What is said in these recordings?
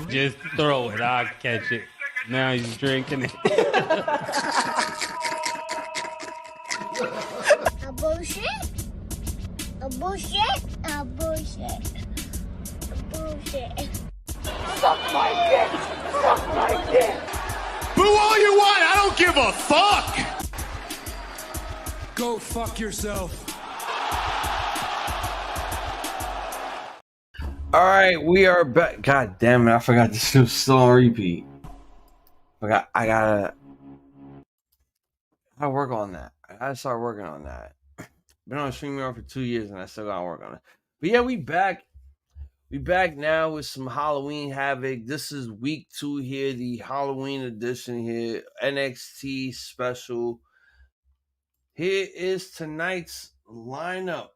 Just throw it. I'll catch it. Now he's drinking it. A bullshit. A bullshit. A bullshit. A bullshit. Suck my dick. Suck my dick. Boo all you want. I don't give a fuck. Go fuck yourself. All right, we are back. God damn it, I forgot this was still on repeat. I gotta work on that. I gotta start working on that. Been on StreamYard for 2 years and I still gotta work on it. But yeah, we back. We back now with some Halloween Havoc. This is week 2 here, the Halloween edition here, NXT special. Here is tonight's lineup.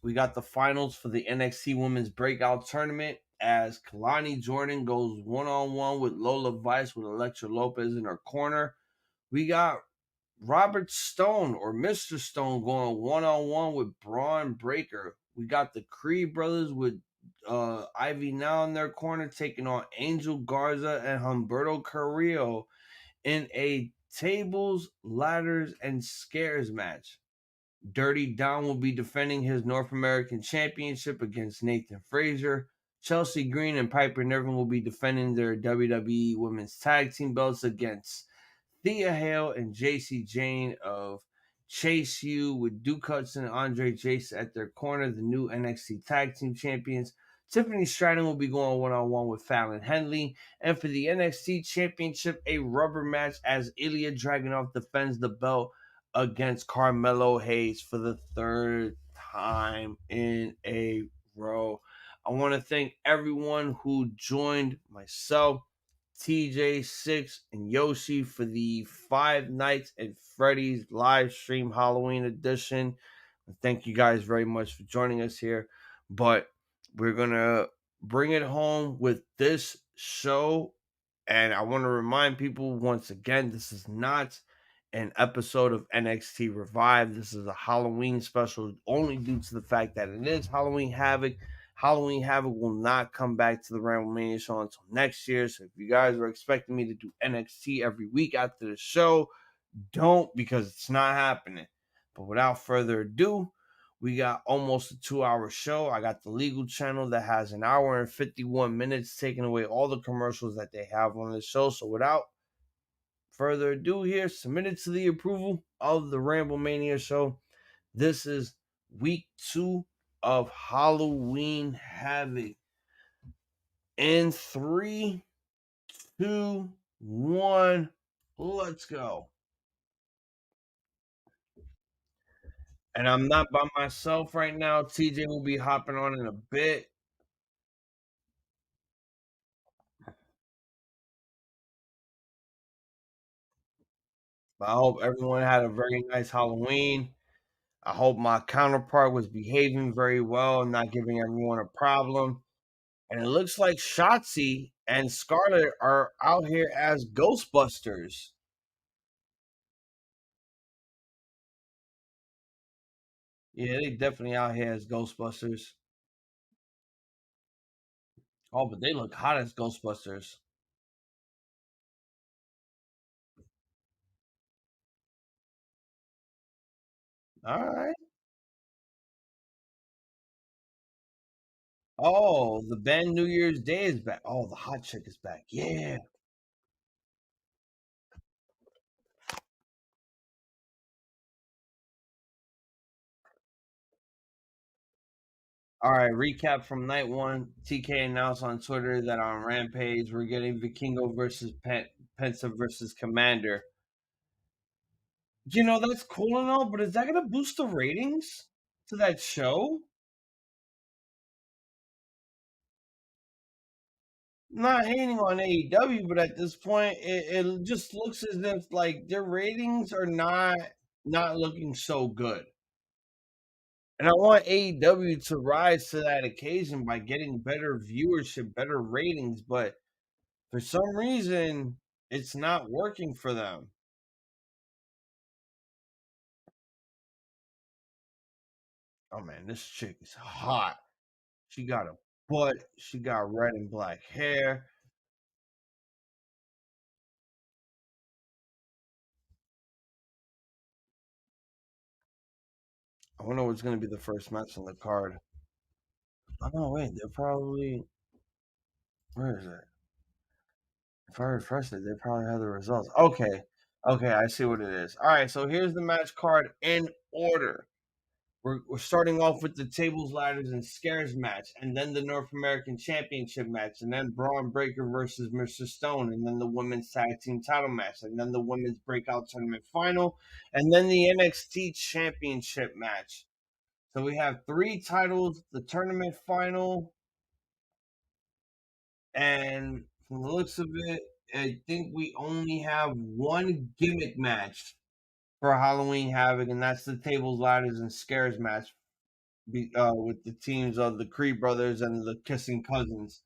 We got the finals for the NXT Women's Breakout Tournament as Kelani Jordan goes one-on-one with Lola Vice with Elektra Lopez in her corner. We got Robert Stone or Mr. Stone going one-on-one with Bron Breaker. We got the Creed brothers with Ivy Nile in their corner taking on Angel Garza and Humberto Carrillo in a tables, ladders, and scares match. Dirty Don will be defending his North American Championship against Nathan Frazer. Chelsea Green and Piper Niven will be defending their WWE Women's Tag Team belts against Thea Hazel and Jacy Jayne of Chase U, with Duke Hudson and Andre Jace at their corner, the new NXT Tag Team Champions. Tiffany Stratton will be going one-on-one with Fallon Henley. And for the NXT Championship, a rubber match as Ilja Dragunov defends the belt against Carmelo Hayes for the 3rd time in a row. I want to thank everyone who joined myself, TJ, Six, and Yoshi for the Five Nights at Freddy's live stream Halloween edition. Thank you guys very much for joining us here. But we're going to bring it home with this show. And I want to remind people once again, this is not an episode of NXT Revive. This is a Halloween special only due to the fact that it is Halloween Havoc. Halloween Havoc will not come back to the Ramblemania show until next year. So if you guys are expecting me to do NXT every week after the show, don't, because it's not happening. But without further ado, we got almost a 2-hour show. I got the legal channel that has 1 hour and 51 minutes, taking away all the commercials that they have on the show. So without further ado here, submitted to the approval of the Ramblemania show. This is week 2 of Halloween Havoc. In 3, 2, 1, let's go. And I'm not by myself right now. TJ will be hopping on in a bit. I hope everyone had a very nice Halloween. I hope my counterpart was behaving very well and not giving everyone a problem. And it looks like Shotzi and Scarlett are out here as Ghostbusters. Yeah, they definitely out here as Ghostbusters. Oh, but they look hot as Ghostbusters. All right. Oh, the band New Year's Day is back. Oh, the hot chick is back. Yeah. All right, recap from night 1. TK announced on Twitter that on Rampage we're getting Vikingo versus Penta versus Commander. You know, that's cool and all, but is that going to boost the ratings to that show? Not hating on AEW, but at this point, it just looks as if like their ratings are not looking so good. And I want AEW to rise to that occasion by getting better viewership, better ratings, but for some reason, it's not working for them. Oh man, this chick is hot. She got a butt. She got red and black hair. I wonder what's going to be the first match on the card. Oh, no, wait. They're probably. Where is it? If I refresh it, they probably have the results. Okay. Okay, I see what it is. All right, so here's the match card in order. We're starting off with the tables, ladders, and scares match, and then the North American Championship match, and then Braun Breaker versus Mr. Stone, and then the women's tag team title match, and then the women's breakout tournament final, and then the NXT Championship match. So we have 3 titles, the tournament final, and from the looks of it, I think we only have 1 gimmick match for Halloween Havoc, and that's the tables, ladders, and scares match with the teams of the Creed brothers and the Kissing Cousins.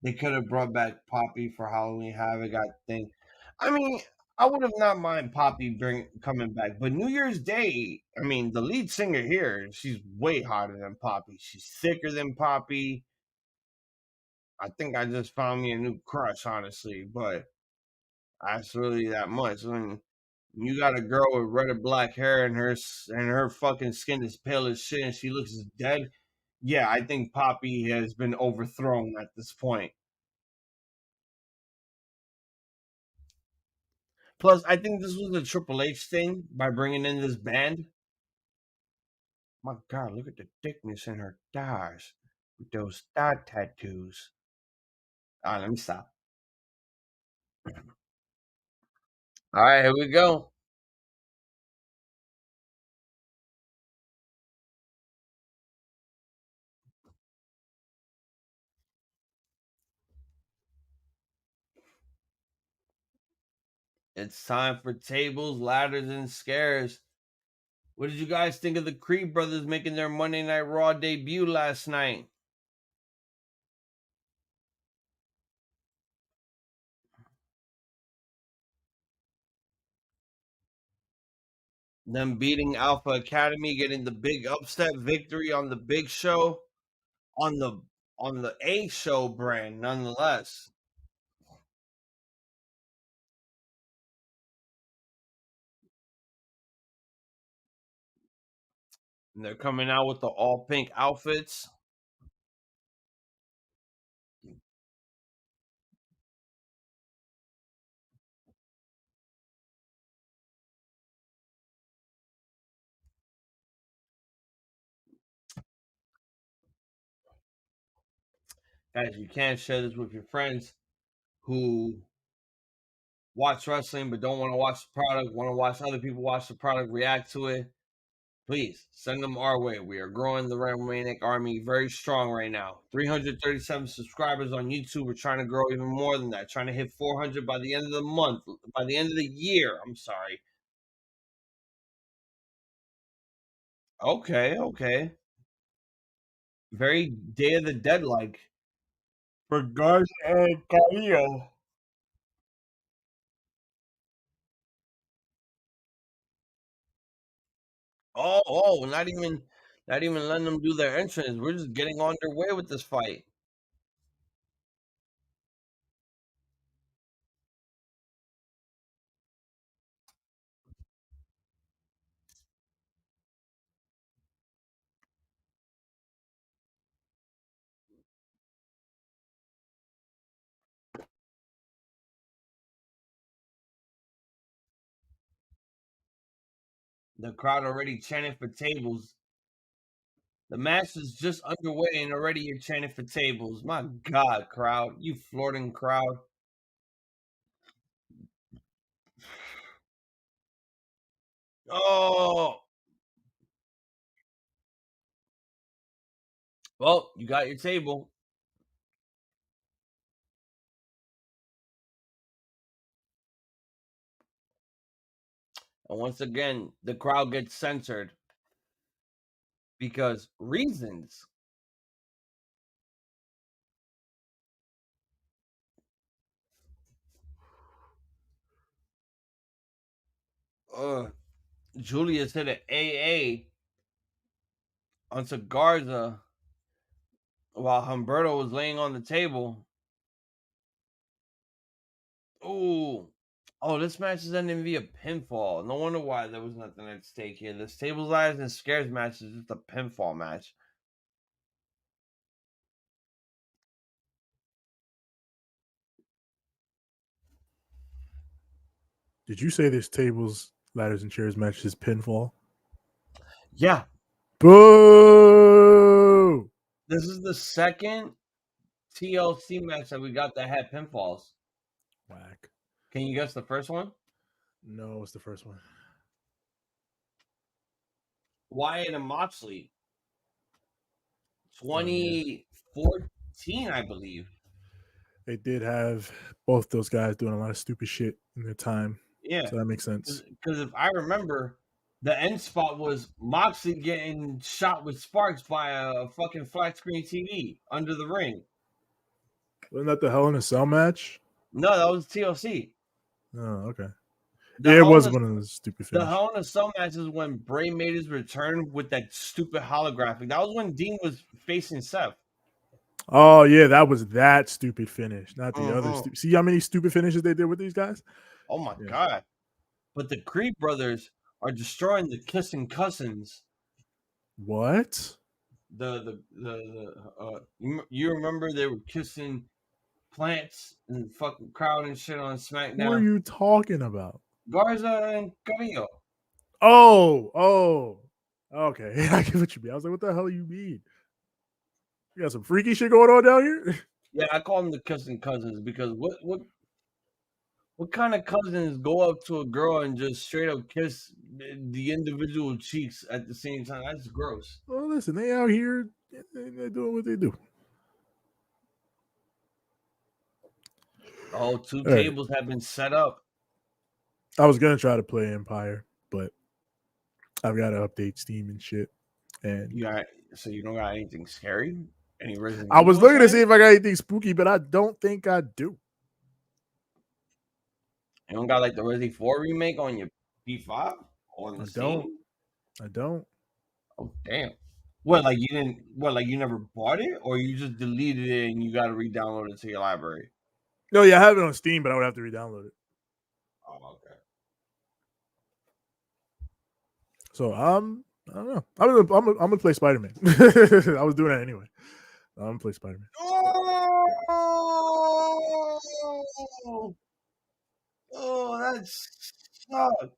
They could have brought back Poppy for Halloween Havoc, I think. I mean, I would have not mind Poppy coming back, but New Year's Day, I mean, the lead singer here, she's way hotter than Poppy. She's thicker than Poppy. I think I just found me a new crush, honestly, but that's really that much. When you got a girl with red or black hair and her fucking skin is pale as shit and she looks dead, yeah, I think Poppy has been overthrown at this point. Plus, I think this was a Triple H thing by bringing in this band. My God, look at the thickness in her thighs with those thigh tattoos. All right, let me stop. All right, here we go. It's time for tables, ladders, and scares. What did you guys think of the Creed brothers making their Monday Night Raw debut last night? Them beating Alpha Academy, getting the big upset victory on the big show, on the A show brand, nonetheless. And they're coming out with the all pink outfits. Guys, you can't share this with your friends who watch wrestling but don't want to watch the product, want to watch other people watch the product, react to it. Please send them our way. We are growing the Ramblemania army very strong right now. 337 subscribers on YouTube. We're trying to grow even more than that. Trying to hit 400 by the end of the month. By the end of the year. I'm sorry. Okay, okay. Very Day of the Dead like. For Garza and Carrillo. Oh, not even letting them do their entrance. We're just getting underway with this fight. The crowd already chanting for tables. The match is just underway and already you're chanting for tables. My God, crowd. You flirting crowd. Oh, well, you got your table. And once again, the crowd gets censored because reasons. Julius hit an AA onto Garza while Humberto was laying on the table. Ooh. Oh, this match is ending via pinfall. No wonder why there was nothing at stake here. This tables, lies, and scares match is just a pinfall match. Did you say this tables, ladders, and chairs match is pinfall? Yeah. Boo! This is the second TLC match that we got that had pinfalls. Whack. Can you guess the first one? No, it's the first one. Wyatt and Moxley. 2014, I believe. They did have both those guys doing a lot of stupid shit in their time. Yeah. So that makes sense. Because if I remember, the end spot was Moxley getting shot with sparks by a fucking flat screen TV under the ring. Wasn't that the Hell in a Cell match? No, that was TLC. Oh, okay. The it was one of those stupid The finishes. Hell in a Cell match is when Bray made his return with that stupid holographic. That was when Dean was facing Seth. Oh, yeah, that was that stupid finish, not the other stupid. See how many stupid finishes they did with these guys? Oh, my God. But the Creed brothers are destroying the Kissing Cousins. What? You remember they were kissing plants and fucking crowd and shit on SmackDown? What are you talking about? Garza and Carrillo. Oh. Okay. I get what you mean. I was like, what the hell do you mean? You got some freaky shit going on down here? Yeah, I call them the Kissing Cousins because what kind of cousins go up to a girl and just straight up kiss the individual cheeks at the same time? That's gross. Well, listen, they out here, they're doing what they do. Oh, two tables have been set up. I was gonna try to play Empire, but I've got to update Steam and shit. And so you don't got anything scary? Any Resident I was Evil looking to see if I got anything spooky, but I don't think I do. You don't got like the Resident 4 remake on your P5 on the Steam? I don't. Oh damn! What, like you didn't? What, like you never bought it, or you just deleted it and you got to re-download it to your library? No, yeah, I have it on Steam, but I would have to re-download it. Oh, okay. So I don't know. I'm gonna play Spider-Man. I was doing that anyway. I'm gonna play Spider-Man. Oh, that sucked.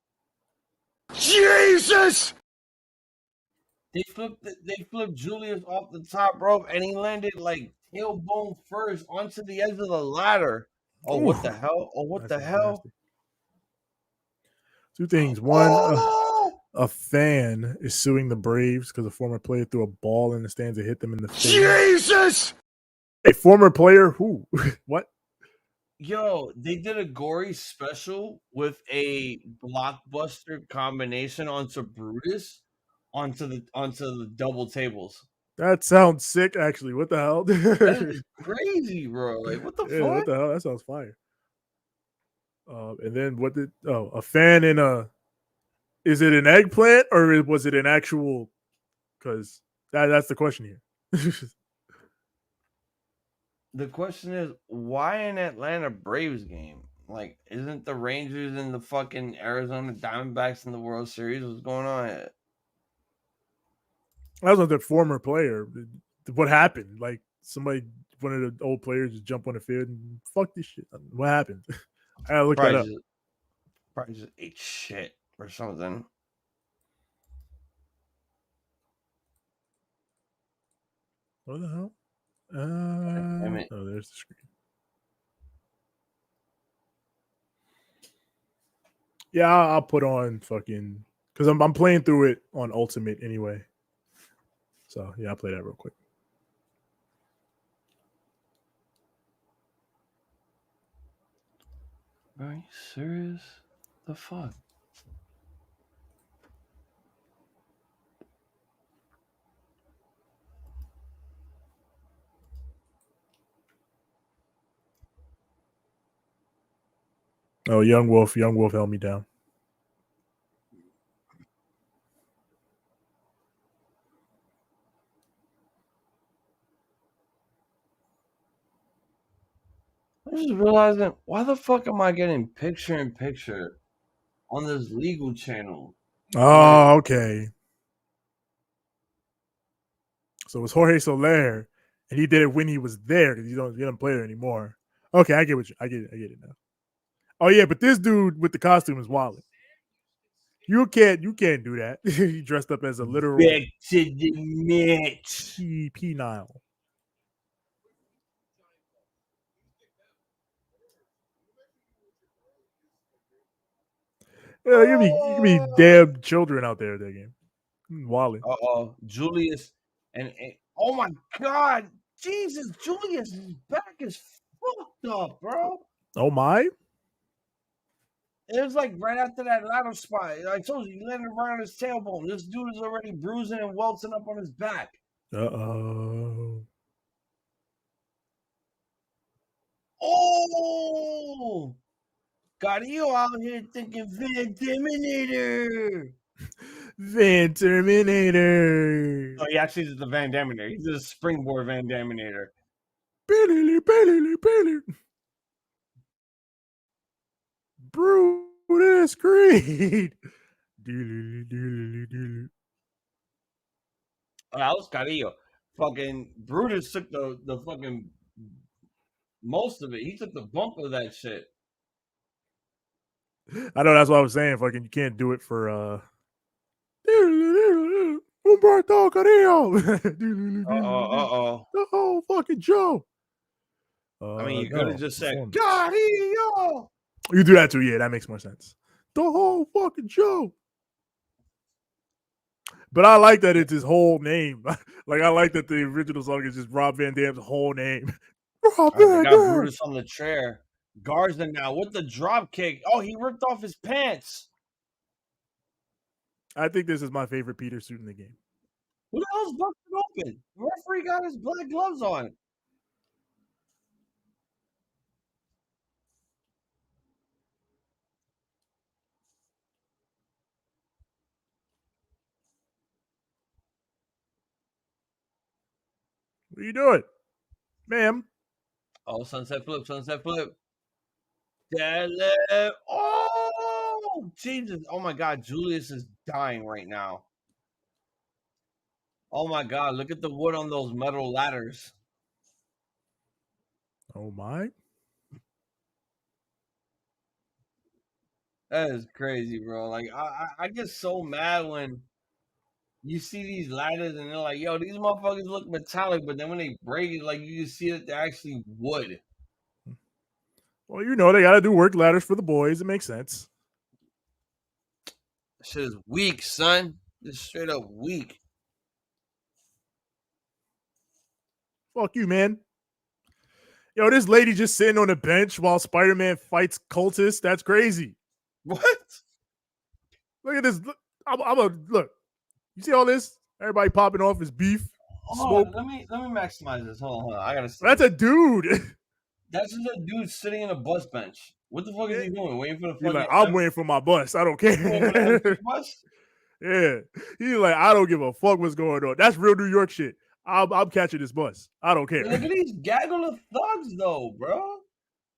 Jesus! They flipped Julius off the top rope, and he landed like tailbone first onto the edge of the ladder. Oh, oof. What the hell? Oh, what the hell? Nasty. Two things. One, a fan is suing the Braves because a former player threw a ball in the stands and hit them in the face. Jesus! A former player who? What? Yo, they did a gory special with a blockbuster combination onto Brutus onto the double tables. That sounds sick, actually. What the hell? That is crazy, bro. Like, what the fuck? What the hell? That sounds fire. And then what did a fan in a, is it an eggplant or was it an actual, because that's the question here. The question is, why an Atlanta Braves game? Like, isn't the Rangers and the fucking Arizona Diamondbacks in the World Series? What's going on here? That was not the former player. What happened? Like, one of the old players just jumped on the field and fuck this shit. What happened? I gotta look that up. Probably just ate shit or something. What the hell? Oh, there's the screen. Yeah, I'll put on fucking, because I'm playing through it on Ultimate anyway. So yeah, I'll play that real quick. Are you serious? The fuck? Oh, Young Wolf held me down. I'm just realizing, why the fuck am I getting picture-in-picture on this legal channel? Oh, okay. So it's Jorge Soler, and he did it when he was there because you don't play it anymore. Okay, I get I get it now. Oh yeah, but this dude with the costume is wild. You can't do that. He dressed up as a literal Back to the match. Nile. Yeah, you can be damn children out there in that game. Wally. Julius and oh my god, Jesus, Julius' back is fucked up, bro. Oh my. It was like right after that ladder spot. I told you, he landed right on his tailbone. This dude is already bruising and welting up on his back. Uh-oh. Oh! Carrillo out here thinking Van Terminator. Van Terminator. Oh, he actually is the Van Daminator. He's a springboard Van Daminator. Billy. Brutus Creed. Oh, that was Carrillo. Fucking Brutus took the fucking most of it. He took the bump of that shit. I know that's what I was saying. Fucking, you can't do it for Humberto Carrillo. Oh, fucking Joe. I mean, you could have just said performance. Carrillo. You do that too, yeah. That makes more sense. The whole fucking show. But I like that it's his whole name. Like, I like that the original song is just Rob Van Dam's whole name. Rob Van Dam. Got Brutus on the chair. Garza now with the drop kick. Oh, he ripped off his pants. I think this is my favorite Peter suit in the game. Who the hell's busted open? The referee got his black gloves on. What are you doing? Ma'am. Oh, sunset flip. Oh, Jesus. Oh, my God. Julius is dying right now. Oh, my God. Look at the wood on those metal ladders. Oh, my. That is crazy, bro. Like, I get so mad when you see these ladders and they're like, yo, these motherfuckers look metallic, but then when they break it, like, you can see that they're actually wood. Well, you know, they got to do work ladders for the boys. It makes sense. Shit is weak, son. Just straight up weak. Fuck you, man. Yo, this lady just sitting on a bench while Spider-Man fights cultists. That's crazy. What? Look at this. Look. You see all this? Everybody popping off his beef. Hold on, let me maximize this. Hold on. I gotta see. That's a dude. That's just a dude sitting in a bus bench. What the fuck is he doing? Waiting for the fucking I'm waiting for my bus. I don't care. Bus? Yeah. He's like, I don't give a fuck what's going on. That's real New York shit. I'm catching this bus. I don't care. Look at these gaggle of thugs, though, bro.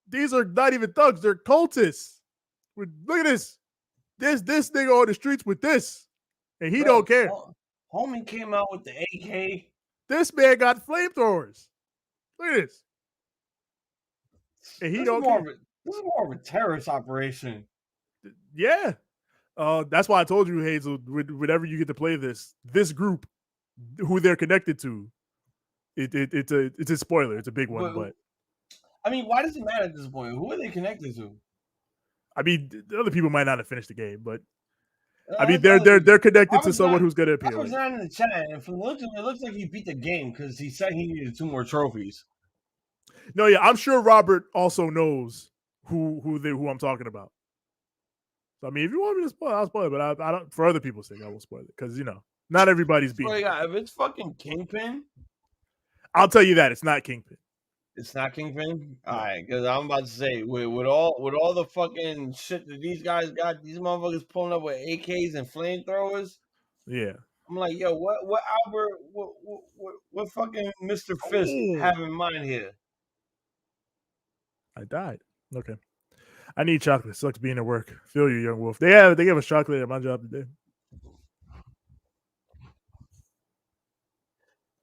These are not even thugs. They're cultists. Look at this. This nigga on the streets with this. And he don't care. Homie came out with the AK. This man got flamethrowers. Look at this. And he don't care. This is more of a terrorist operation. Yeah. That's why I told you, Hazel, whenever you get to play this group, who they're connected to, it's a spoiler. It's a big one, but I mean, why does it matter at this point? Who are they connected to? I mean, the other people might not have finished the game, but I mean, they're connected to someone who's gonna appear. I was not in the chat, and from the looks of it looks like he beat the game because he said he needed 2 more trophies. No, yeah, I'm sure Robert also knows who I'm talking about. So, I mean, if you want me to spoil, I'll spoil it, but I don't. For other people's sake, I won't spoil it because not everybody's beating. If it's fucking Kingpin, I'll tell you that it's not Kingpin. It's not Kingpin? All right, because I'm about to say, with all the fucking shit that these guys got, these motherfuckers pulling up with AKs and flamethrowers. Yeah. I'm like, yo, what Albert, what fucking Mr. Fisk have in mind here? I died. Okay. I need chocolate. Sucks being at work. Feel you, young wolf. They gave us chocolate at my job today.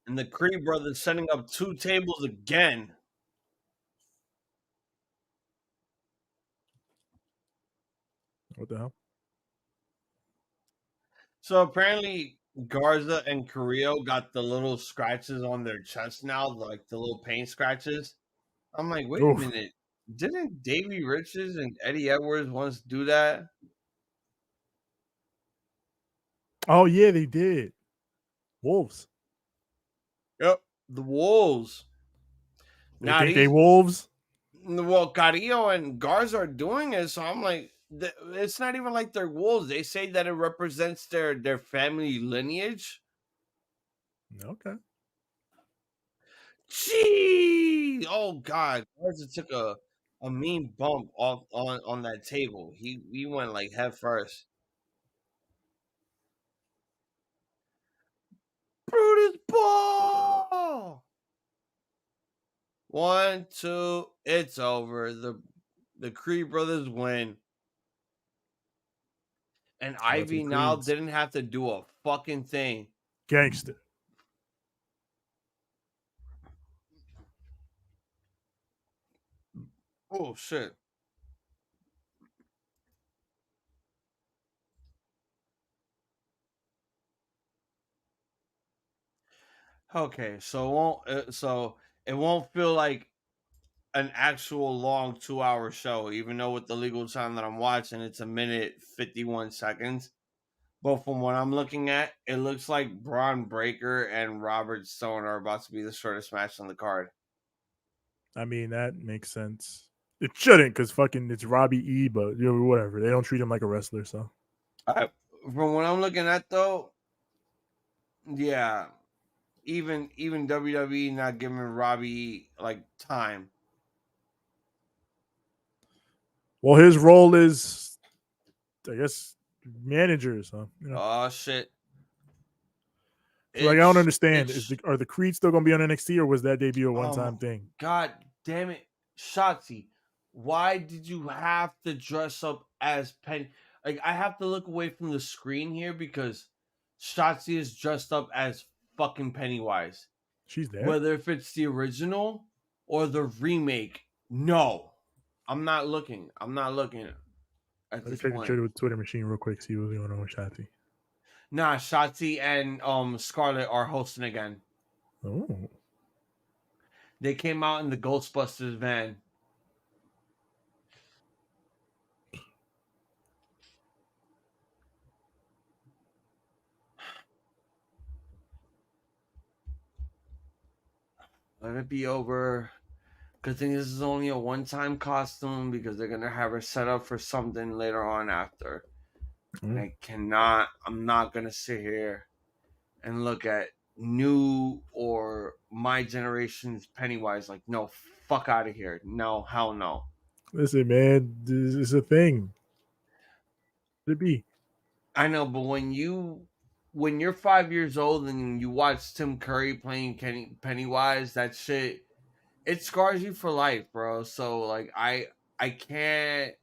And the Creed brothers setting up 2 tables again. What the hell? So apparently Garza and Carrillo got the little scratches on their chest now, like the little paint scratches. I'm like, wait a Oof. minute. Didn't Davey Richards and Eddie Edwards once do that? Oh yeah, they did. Wolves. Yep. The Wolves. They Now think they these wolves? well, Carrillo and Garza are doing it, so I'm like, it's not even like they're wolves. They say that it represents their family lineage. Okay. Gee, oh God, Garza took a mean bump off on that table. He went like head first. Brutus ball. 1, 2, it's over. The Creed brothers win. And Shout out to the Ivy now Creeds. didn't have to do a fucking thing. Gangster. Oh shit. Okay, so it won't feel like an actual long 2-hour show, even though with the legal time that I'm watching, it's 1 minute 51 seconds. But from what I'm looking at, it looks like Braun Breaker and Robert Stone are about to be the shortest match on the card. I mean, that makes sense. It shouldn't, because fucking it's Robbie E, but whatever. They don't treat him like a wrestler, so. From what I'm looking at though, yeah, even WWE not giving Robbie like time. Well, his role is, I guess, manager, so. Oh shit. So, like, I don't understand. Are the Creed still going to be on NXT, or was that debut a one-time thing? God damn it, Shotzi! Why did you have to dress up as Penny? Like, I have to look away from the screen here because Shotzi is dressed up as fucking Pennywise. She's there. Whether if it's the original or the remake, no, I'm not looking. I'm not looking at Let me this check point. the Twitter machine real quick, see what's going on with Shotzi. Nah, Shotzi and Scarlett are hosting again. Oh. They came out in the Ghostbusters van. Let it be over. Good thing this is only a one-time costume because they're gonna have her set up for something later on after. And I'm not gonna sit here and look at new or my generation's Pennywise like, no, fuck out of here. No, hell no. Listen, man, this is a thing. Let it be. I know, but when you're 5 years old and you watch Tim Curry playing Pennywise, that shit, it scars you for life, bro. So like I can't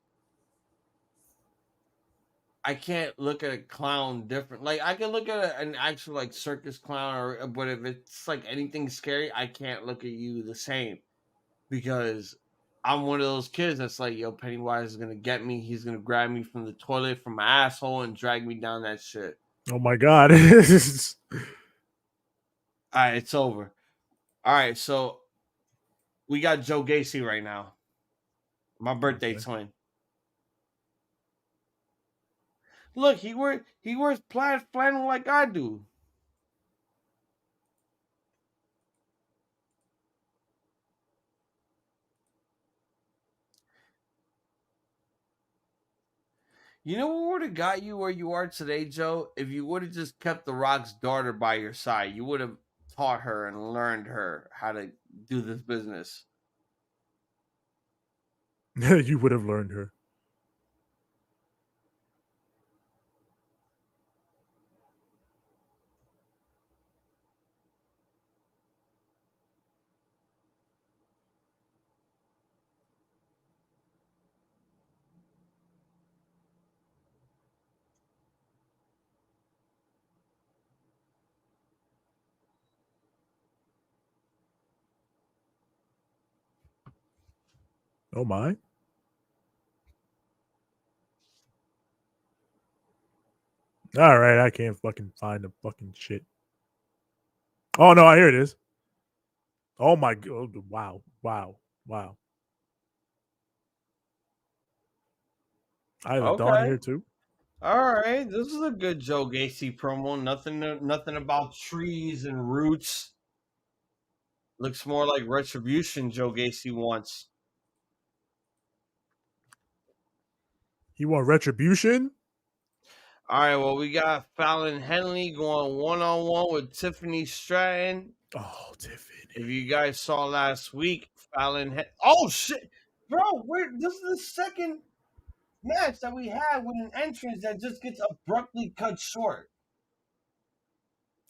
look at a clown different. Like I can look at an actual like circus clown, but if it's like anything scary, I can't look at you the same because I'm one of those kids that's like, yo, Pennywise is gonna get me. He's gonna grab me from the toilet, from my asshole, and drag me down that shit. Oh my god. All right, it's over. All right, so we got Joe Gacy right now. My birthday twin. Look, he wears plaid flannel like I do. You know what would have got you where you are today, Joe? If you would have just kept The Rock's daughter by your side, you would have taught her and learned her how to do this business. You would have learned her. Oh my. All right, I can't fucking find the fucking shit. Oh no, here it is. Oh my god! Wow, wow, wow. I have a Dawn Okay. here too. All right. This is a good Joe Gacy promo. Nothing about trees and roots. Looks more like retribution Joe Gacy wants. He want retribution. All right, well, we got Fallon Henley going one-on-one with Tiffany Stratton. Oh, Tiffany. If you guys saw last week, oh, shit. Bro, this is the second match that we had with an entrance that just gets abruptly cut short.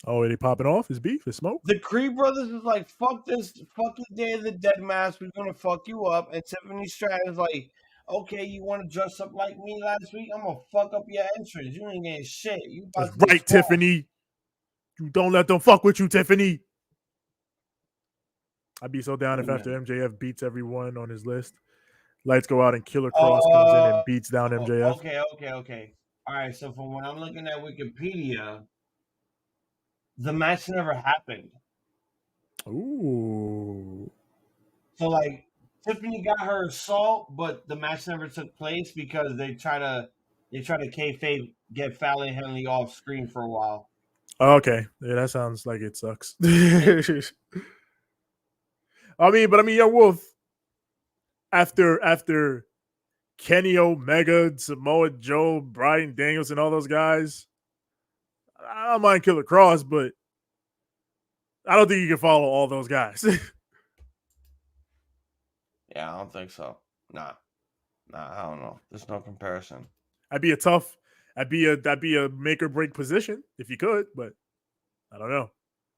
Oh, are they popping off? His beef? His smoke? The Creed brothers is like, fuck this, fuck your Day of the Dead mask. We're going to fuck you up. And Tiffany Stratton is like, okay, you want to dress up like me last week? I'm going to fuck up your entrance. You ain't getting shit. You about That's to get right, squashed. Tiffany. You don't let them fuck with you, Tiffany. I'd be so down if after MJF beats everyone on his list, Lights go out and Killer Cross comes in and beats down MJF. Okay. All right, so from when I'm looking at Wikipedia, the match never happened. Ooh. So like Tiffany got her assault, but the match never took place because they try to kayfabe get Fallon Henley off screen for a while. Okay. Yeah, that sounds like it sucks. I mean, Young Wolf, after Kenny Omega, Samoa Joe, Bryan Danielson, all those guys, I don't mind Killer Cross, but I don't think you can follow all those guys. Yeah, I don't think so. Nah, I don't know. There's no comparison. That'd be a make or break position if you could, but I don't know.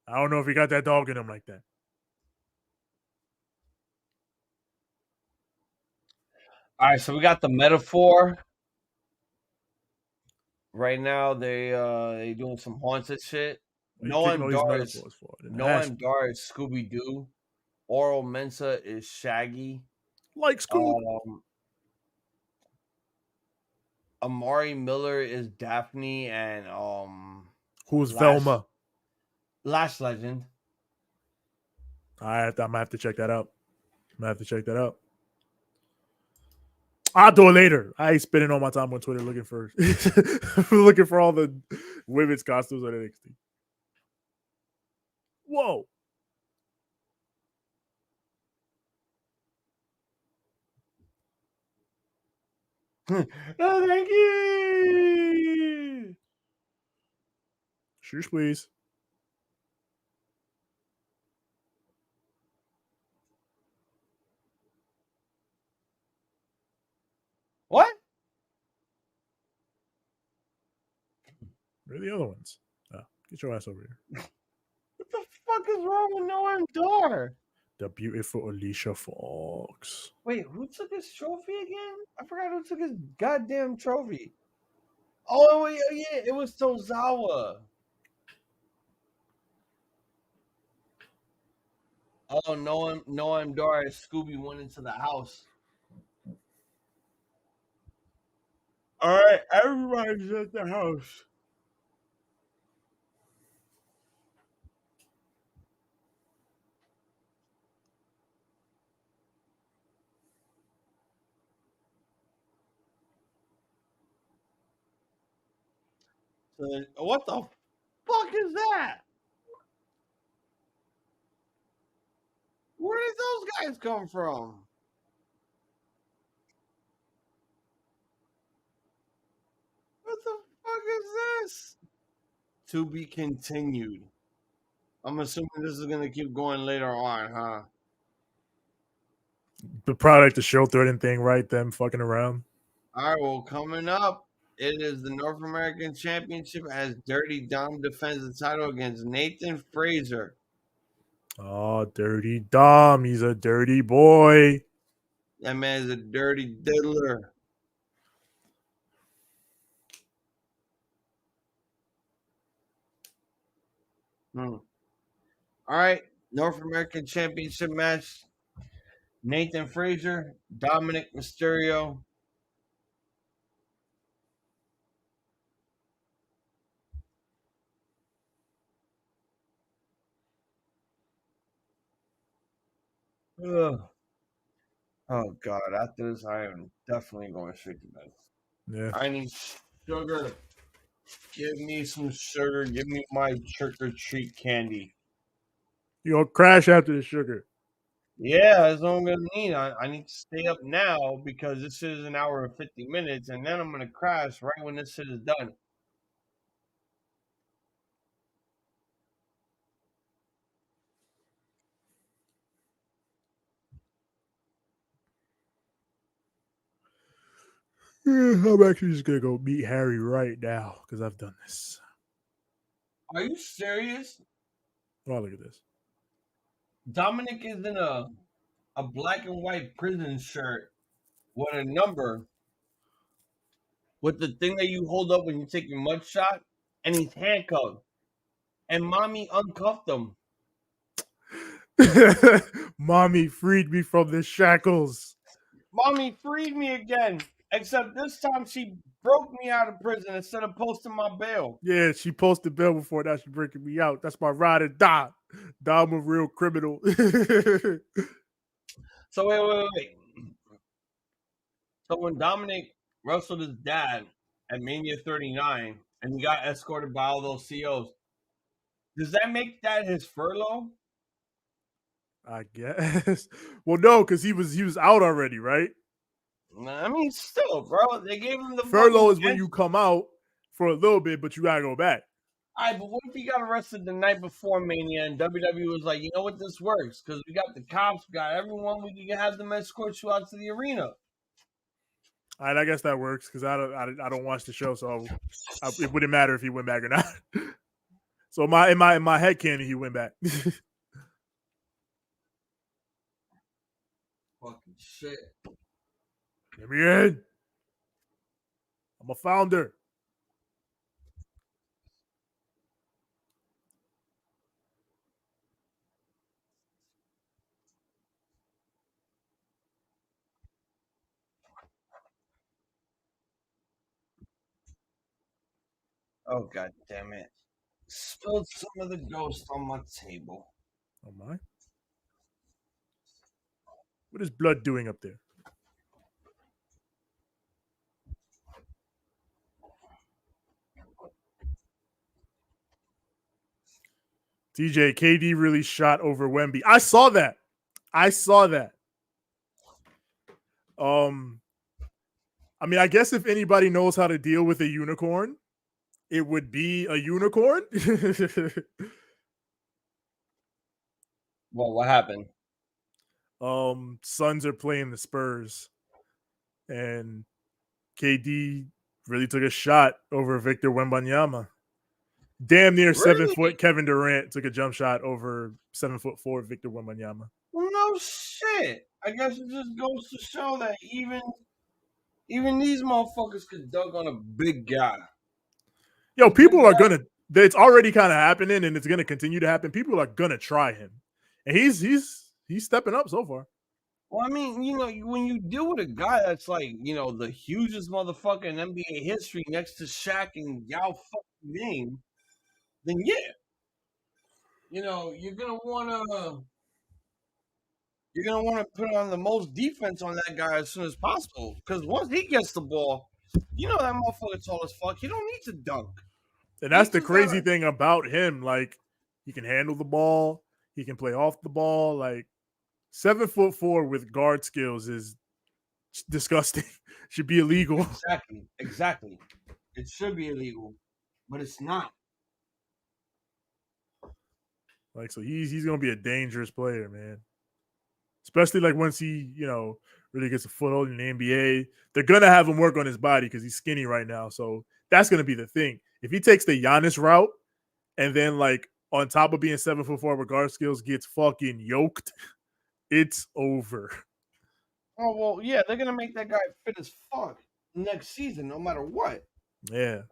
I don't know if he got that dog in him like that. All right, so we got the Metaphor. Right now they doing some haunted shit. Noam Dar is Scooby Doo. Oral Mensa is Shaggy. Like Scoob. Amari Miller is Daphne, and who's Velma? Lash Legend. I'm gonna have to check that out. I'll do it later. I ain't spending all my time on Twitter looking for all the women's costumes on NXT. Whoa. Oh, thank you. Shush, please. What? Where are the other ones? Oh, get your ass over here. What the fuck is wrong with Noam Dar? The beautiful Alicia Fox. Wait, who took his trophy again? I forgot who took his goddamn trophy. Oh, yeah, it was Tozawa. Oh, Noam Dar, Scooby went into the house. All right, everybody's at the house. What the fuck is that? Where did those guys come from? What the fuck is this? To be continued. I'm assuming this is gonna keep going later on, huh? The product, the show threading thing, right? Them fucking around. All right, well, coming up, it is the North American Championship as Dirty Dom defends the title against Nathan Frazer. Oh, Dirty Dom. He's a dirty boy. That man is a dirty diddler. All right, North American Championship match. Nathan Frazer, Dominik Mysterio. Ugh. Oh God! After this, I am definitely going straight to bed. Yeah. I need sugar. Give me some sugar. Give me my trick or treat candy. You gonna crash after the sugar. Yeah, that's what I'm gonna need. I need to stay up now because this is an hour and 50 minutes, and then I'm gonna crash right when this shit is done. I'm actually just gonna go meet Harry right now because I've done this. Are you serious? Oh, look at this. Dominik is in a black and white prison shirt with a number with the thing that you hold up when you take your mug shot, and he's handcuffed. And mommy uncuffed him. Mommy freed me from the shackles. Mommy freed me again. Except this time she broke me out of prison instead of posting my bail. Yeah, she posted bail before. Now she's breaking me out. That's my ride or die. I'm a real criminal. So wait. So when Dominik wrestled his dad at Mania 39 and he got escorted by all those COs, does that make that his furlough? I guess. Well, no, because he was out already, right? I mean, still, bro. They gave him the furlough is when you come out for a little bit, but you gotta go back. All right, but what if he got arrested the night before Mania and WWE was like, you know what, this works because we got the cops, we got everyone, we can have them escort you out to the arena. All right, I guess that works because I don't watch the show, so it wouldn't matter if he went back or not. So in my head canon, he went back. Fucking shit. Let me in. I'm a founder. Oh, God damn it. Spilled some of the ghost on my table. Oh my. What is blood doing up there? TJ, KD really shot over Wemby. I saw that. I mean, I guess if anybody knows how to deal with a unicorn, it would be a unicorn. Well, what happened? Suns are playing the Spurs, and KD really took a shot over Victor Wembanyama. Damn near 7 foot Kevin Durant took a jump shot over 7'4" Victor Wembanyama. Well, no shit. I guess it just goes to show that even these motherfuckers could dunk on a big guy. Yo, people are gonna. It's already kind of happening, and it's gonna continue to happen. People are gonna try him, and he's stepping up so far. Well, I mean, when you deal with a guy that's like, the hugest motherfucker in NBA history next to Shaq and Yao fucking name, then yeah, you're gonna wanna put on the most defense on that guy as soon as possible. Because once he gets the ball, that motherfucker tall as fuck. He don't need to dunk. And that's the crazy thing about him. Like, he can handle the ball. He can play off the ball. Like, 7'4" with guard skills is disgusting. Should be illegal. Exactly. It should be illegal, but it's not. Like, so he's gonna be a dangerous player, man. Especially like once he, really gets a foothold in the NBA. They're gonna have him work on his body because he's skinny right now. So that's gonna be the thing. If he takes the Giannis route and then like on top of being 7'4" with guard skills gets fucking yoked, it's over. Oh well, yeah, they're gonna make that guy fit as fuck next season, no matter what. Yeah.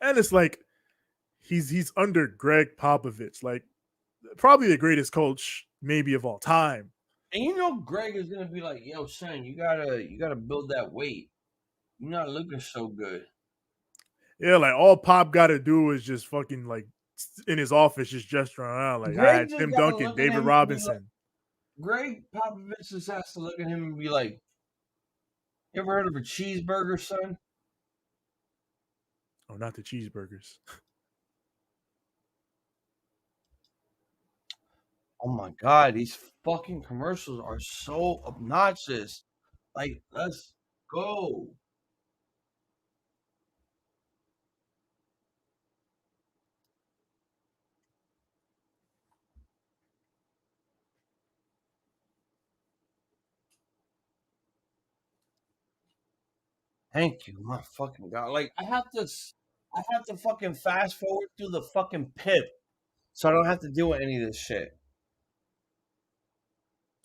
And it's like he's under Greg Popovich, like probably the greatest coach maybe of all time. And you know Greg is gonna be like, yo, son, you gotta build that weight. You're not looking so good. Yeah, like all Pop got to do is just fucking like in his office, just gesturing around. Like, I Greg had just Tim gotta Duncan, look at David him and be like, Robinson. Greg Popovich just has to look at him and be like, you ever heard of a cheeseburger, son? Oh, not the cheeseburgers. Oh my god, these fucking commercials are so obnoxious. Like, let's go. Thank you, my fucking god. Like, I have to fucking fast forward through the fucking pip so I don't have to deal with any of this shit.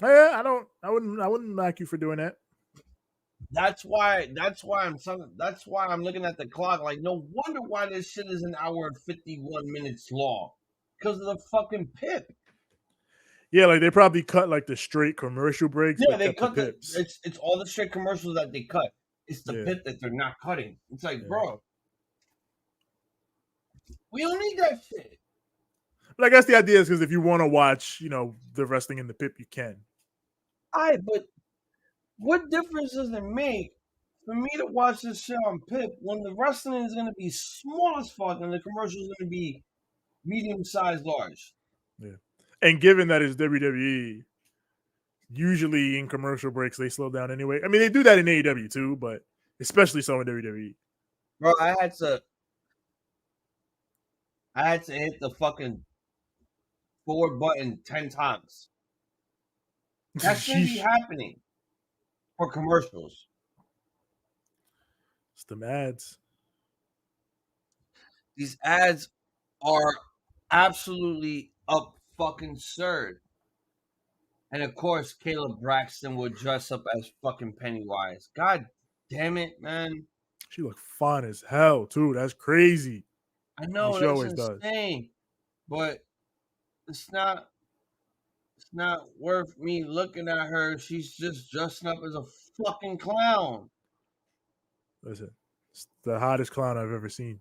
Yeah, I wouldn't knock you for doing that. That's why I'm looking at the clock like, no wonder why this shit is an hour and 51 minutes long. Because of the fucking pip. Yeah, like they probably cut like the straight commercial breaks, Yeah, but they kept the cut pips. it's all the straight commercials that they cut. It's the Yeah. pip that they're not cutting. It's like, Yeah. bro, we don't need that shit. But I guess the idea is because if you want to watch, the wrestling in the pip, you can. But what difference does it make for me to watch this shit on Pip when the wrestling is gonna be small as fuck and the commercial is gonna be medium sized large? Yeah. And given that it's WWE, usually in commercial breaks they slow down anyway. I mean, they do that in AEW too, but especially so in WWE. Bro, I had to hit the fucking forward button 10 times. That shouldn't be happening for commercials. It's the ads. These ads are absolutely up fucking absurd. And of course, Caleb Braxton would dress up as fucking Pennywise. God damn it, man. She looked fine as hell, too. That's crazy. I know she that's always insane. does. But it's not worth me looking at her. She's just dressing up as a fucking clown. Listen, it's the hottest clown I've ever seen.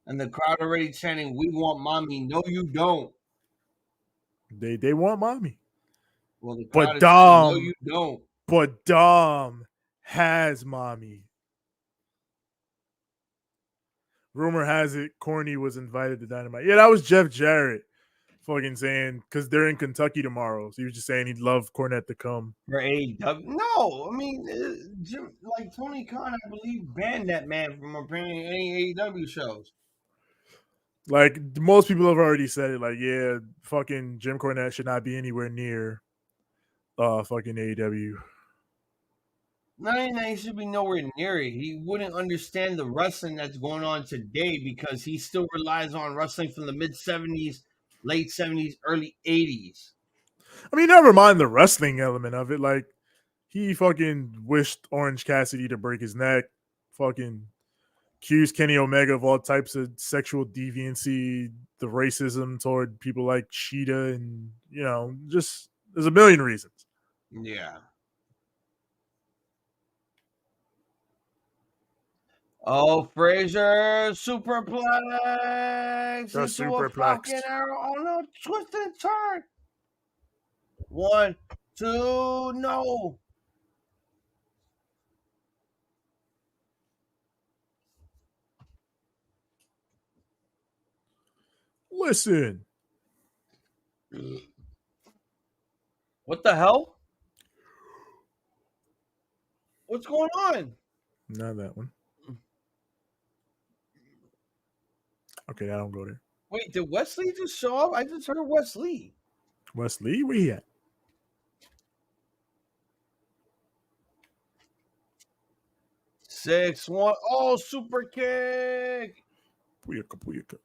And the crowd already chanting, "We want mommy." No, you don't. They want mommy. Well, the crowd But is saying, no, you don't. But Dom has mommy. Rumor has it Corny was invited to Dynamite. Yeah, that was Jeff Jarrett fucking saying, because they're in Kentucky tomorrow. So he was just saying he'd love Cornette to come. For AEW? No, I mean, like Tony Khan, I believe, banned that man from appearing in any AEW shows. Like, most people have already said it. Like, yeah, fucking Jim Cornette should not be anywhere near fucking AEW. Not even that he should be nowhere near it. He wouldn't understand the wrestling that's going on today because he still relies on wrestling from the mid-70s, late 70s, early 80s. I mean, never mind the wrestling element of it. Like, he fucking wished Orange Cassidy to break his neck. Fucking accused Kenny Omega of all types of sexual deviancy, the racism toward people like Cheetah, and, just there's a million reasons. Yeah. Oh, Frazer superplex into a fucking arrow. Oh no, twist and turn. 1, 2, no. Listen. What the hell? What's going on? Not that one. Okay, I don't go there. Wait, did Wesley just show up? I just heard Wesley. Wesley, where he at? Six, 1. Oh, super kick. Booyaka.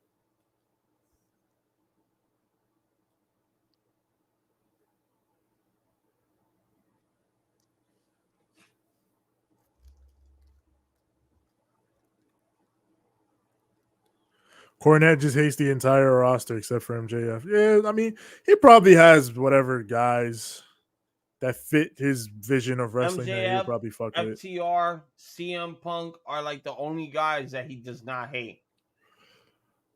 Cornette just hates the entire roster except for MJF. Yeah, I mean, he probably has whatever guys that fit his vision of wrestling that he'll MJF, probably fuck with. FTR, CM Punk are like the only guys that he does not hate.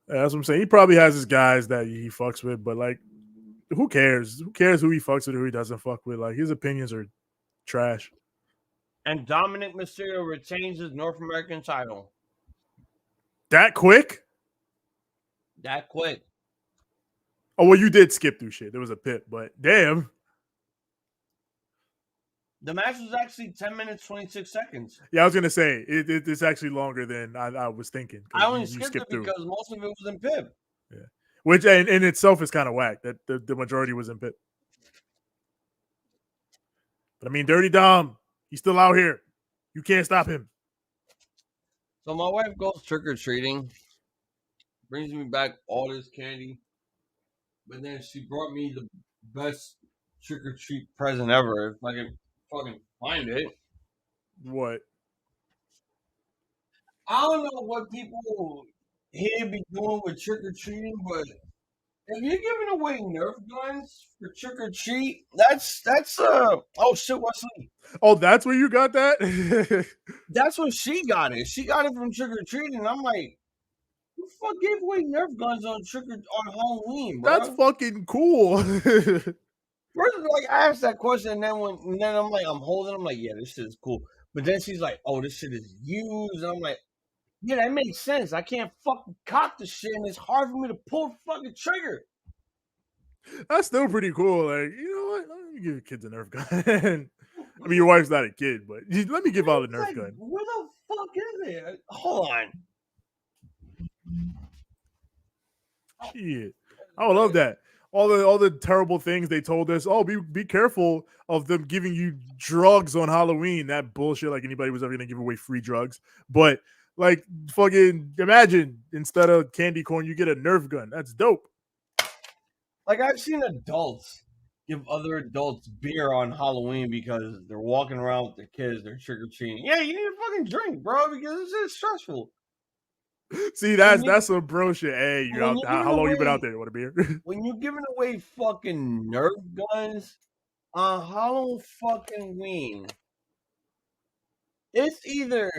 Yeah, that's what I'm saying. He probably has his guys that he fucks with, but like, who cares? Who cares who he fucks with or who he doesn't fuck with? Like, his opinions are trash. And Dominik Mysterio retains his North American title. That quick? That quick. Oh, well, you did skip through shit. There was a pit, but damn. The match was actually 10 minutes, 26 seconds. Yeah, I was going to say, it's actually longer than I was thinking. I only skipped it because most of it was in PIP. Yeah. Which in itself is kind of whack that the majority was in PIP. But I mean, Dirty Dom, he's still out here. You can't stop him. So my wife goes trick-or-treating, brings me back all this candy, but then she brought me the best trick-or-treat present ever. If I can fucking find it. What? I don't know what people here be doing with trick-or-treating, but if you're giving away Nerf guns for trick-or-treat, that's oh shit, Wesley. Oh, that's where you got that? That's where she got it. She got it from trick-or-treating, and I'm like, who the fuck gave away Nerf guns on Halloween, bro? That's fucking cool. First, like, I asked that question, and then I'm like, I'm holding. I'm like, yeah, this shit is cool. But then she's like, oh, this shit is used. And I'm like, yeah, that makes sense. I can't fucking cock the shit, and it's hard for me to pull the fucking trigger. That's still pretty cool. Like, you know what? Let me give your kids a Nerf gun. I mean, your wife's not a kid, but let me give out a Nerf like, gun. Where the fuck is it? Hold on. Shit. I would love that. All the terrible things they told us. Oh, be careful of them giving you drugs on Halloween. That bullshit. Like anybody was ever gonna give away free drugs. But like fucking imagine instead of candy corn, you get a Nerf gun. That's dope. Like I've seen adults give other adults beer on Halloween because they're walking around with their kids, they're trick-or-treating. Yeah, you need a fucking drink, bro, because this is stressful. See, that's some bro shit. Hey, you out? How long you been out there? You want a beer? When you're giving away fucking Nerf guns on Halloween, it's either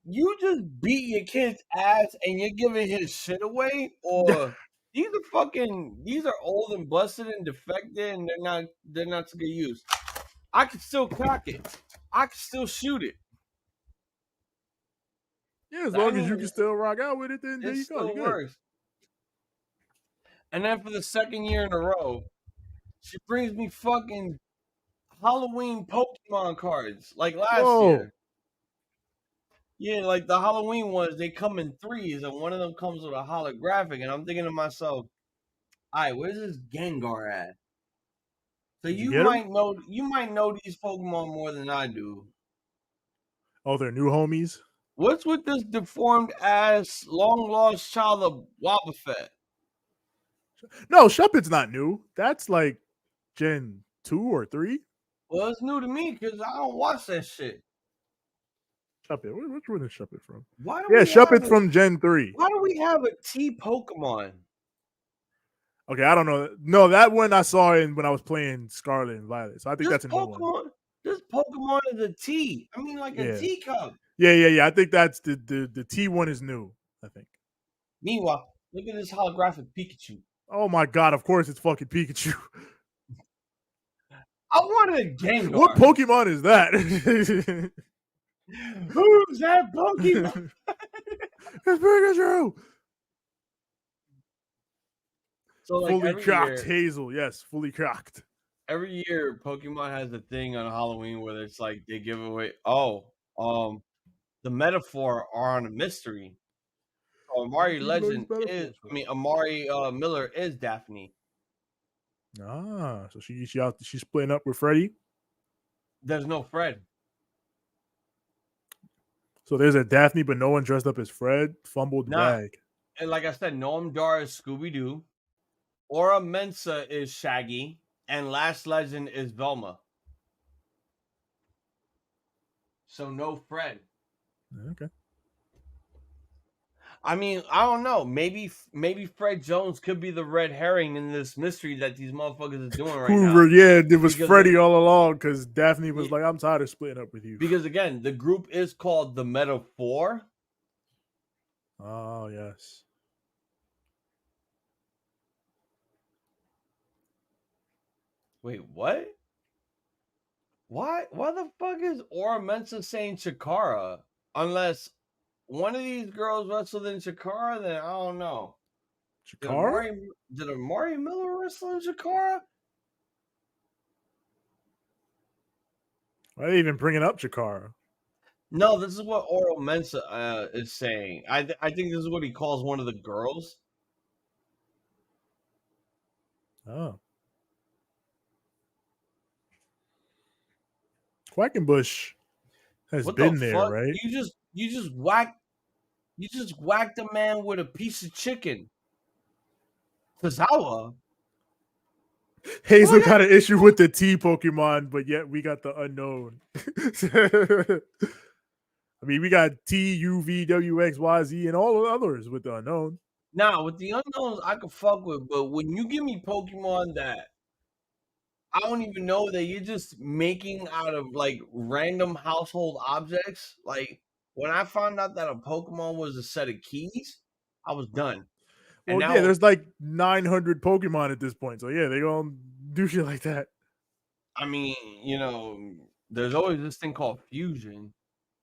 you just beat your kid's ass and you're giving his shit away, or these are old and busted and defected, and they're not to get used. I can still cock it. I can still shoot it. Yeah, as long as you can still rock out with it, then there you go. It still works. And then for the second year in a row, she brings me fucking Halloween Pokemon cards like last year. Yeah, like the Halloween ones, they come in threes, and one of them comes with a holographic. And I'm thinking to myself, all right, where's this Gengar at? So you might know these Pokemon more than I do. Oh, they're new homies? What's with this deformed ass, long lost child of Wobbuffet? No, Shuppet's not new. That's like Gen 2 or 3. Well, it's new to me because I don't watch that shit. Shuppet. Which one is Shuppet from? Shuppet's from Gen 3. Why do we have a T Pokemon? Okay, I don't know. No, that one I saw when I was playing Scarlet and Violet. So I think that's a new one. This Pokemon is a T. I mean, like a teacup. Yeah. I think that's the T one is new, I think. Meanwhile, look at this holographic Pikachu. Oh my god, of course it's fucking Pikachu. I wanted a Gengar. What Pokemon is that? Who's that Pokemon? It's Pikachu. So like fully cocked Hazel, yes, fully cocked. Every year, Pokemon has a thing on Halloween where it's like they give away. The metaphor are on a mystery. So Amari Miller is Daphne. Ah, so she's splitting up with Freddy. There's no Fred. So there's a Daphne, but no one dressed up as Fred. Fumbled bag. And like I said, Noam Dar is Scooby-Doo. Aura Mensa is Shaggy. And Last Legend is Velma. So no Fred. Okay. I mean, I don't know. Maybe Fred Jones could be the red herring in this mystery that these motherfuckers are doing right now. It was Because Freddie all along because Daphne was like, I'm tired of splitting up with you. Because again, the group is called the Metaphor. Oh, yes. Wait, what? Why the fuck is Aura Mensa saying Chikara? Unless one of these girls wrestled in Chikara, then I don't know. Chikara? Did Amari Miller wrestle in Chikara? Why are they even bringing up Chikara? No, this is what Oro Mensa is saying. I think this is what he calls one of the girls. Oh. Quackenbush has been there, right? You just whacked a man with a piece of chicken. Tozawa. Hazel got an issue with the T Pokemon, but yet we got the unknown. I mean, we got T, U, V, W, X, Y, Z, and all the others with the unknown. Nah, with the unknowns, I can fuck with, but when you give me Pokemon that I don't even know that you're just making out of like random household objects, like when I found out that a Pokemon was a set of keys, I was done. Well, yeah, there's like 900 Pokemon at this point, so yeah, they gonna do shit like that. I mean, you know, there's always this thing called fusion.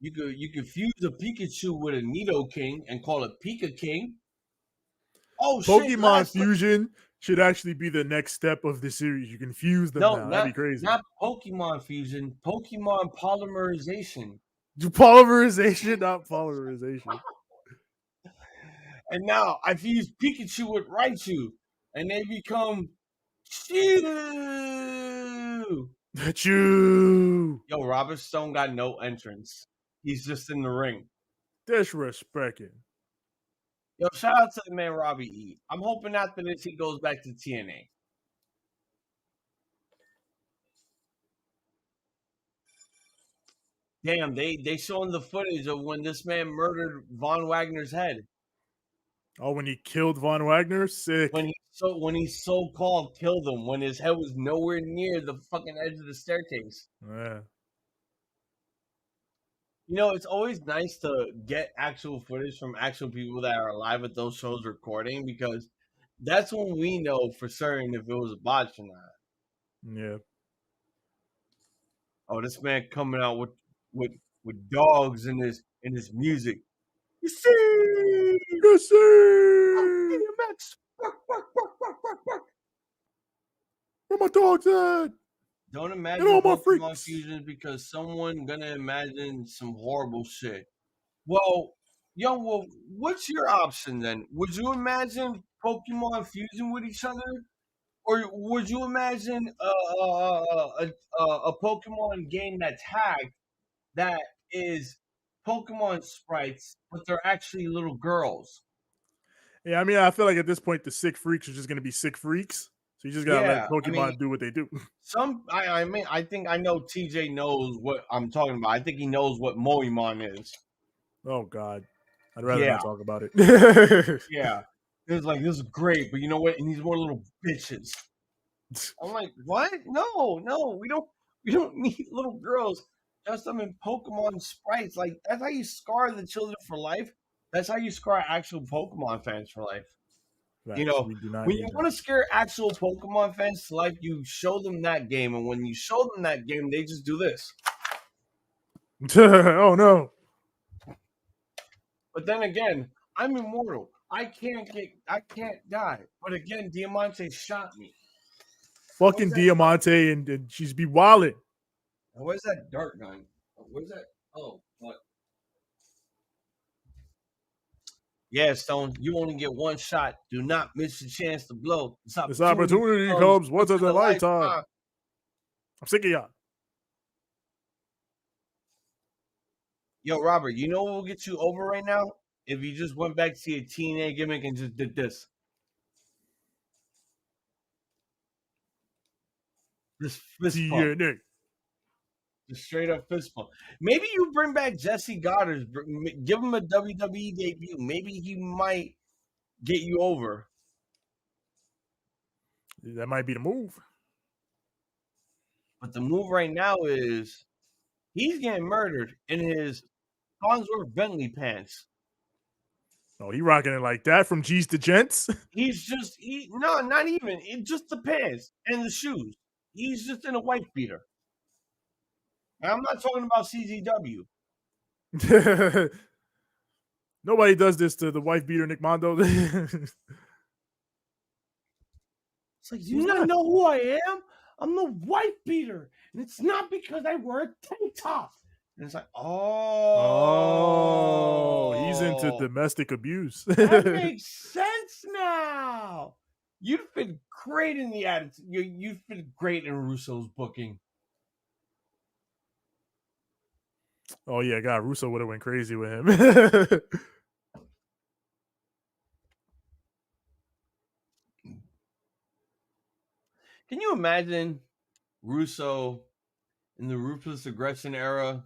You could fuse a Pikachu with a Nidoking and call it Pika King. Oh, Pokemon fusion should actually be the next step of the series. You can fuse them now. That'd be crazy. Not Pokemon fusion, Pokemon polymerization. Polymerization, not polymerization. And now I fuse Pikachu with Raichu, and they become Chew. Yo, Robert Stone got no entrance. He's just in the ring. Disrespecting. Yo, shout out to the man Robbie E. I'm hoping after this he goes back to TNA. Damn, they showing the footage of when this man murdered Von Wagner's head. Oh, when he killed Von Wagner? Sick. When he so-called killed him, when his head was nowhere near the fucking edge of the staircase. Yeah. You know, it's always nice to get actual footage from actual people that are alive at those shows recording, because that's when we know for certain if it was a botch or not. Yeah. Oh, this man coming out with dogs in his music. You see, DMX. Where my dogs at? Don't imagine Pokemon fusions because someone gonna imagine some horrible shit. Well, what's your option then? Would you imagine Pokemon fusing with each other, or would you imagine a Pokemon game that's hacked that is Pokemon sprites, but they're actually little girls? Yeah, I mean, I feel like at this point the sick freaks are just gonna be sick freaks. So you just gotta let Pokemon do what they do. I think I know TJ knows what I'm talking about. I think he knows what Moemon is. Oh God, I'd rather not talk about it. Yeah, it's like, this is great, but you know what? It needs more little bitches. I'm like, what? No, we don't need little girls. Just them in Pokemon sprites. Like, that's how you scar the children for life. That's how you scar actual Pokemon fans for life. Right. You know, when you want to scare actual Pokemon fans to life, you show them that game, and when you show them that game, they just do this. Oh no! But then again, I'm immortal. I can't die. But again, Diamante shot me. Fucking Diamante, and she's be wildin'. Where's that dart gun? Where's that? Oh, what? Yeah, Stone, you only get one shot. Do not miss your chance to blow. This opportunity comes once in a lifetime. I'm sick of y'all. Yo, Robert, you know what will get you over right now? If you just went back to your TNA gimmick and just did this. This TNA. Just straight up fist bump. Maybe you bring back Jesse Goddard, give him a WWE debut. Maybe he might get you over. That might be the move. But the move right now is he's getting murdered in his Farnsworth Bentley pants. Oh, he rocking it like that from G's to Gents. He's just not even. It's just the pants and the shoes. He's just in a wife beater. And I'm not talking about CZW. Nobody does this to the wife beater Nick Mondo. It's like, do you not know who I am? I'm the wife beater. And it's not because I wear a tank top. And it's like, oh, he's into domestic abuse. That makes sense now. You'd fit great in the attitude. You'd fit great in Russo's booking. Oh yeah, God, Russo would have went crazy with him. Can you imagine Russo in the Ruthless Aggression era,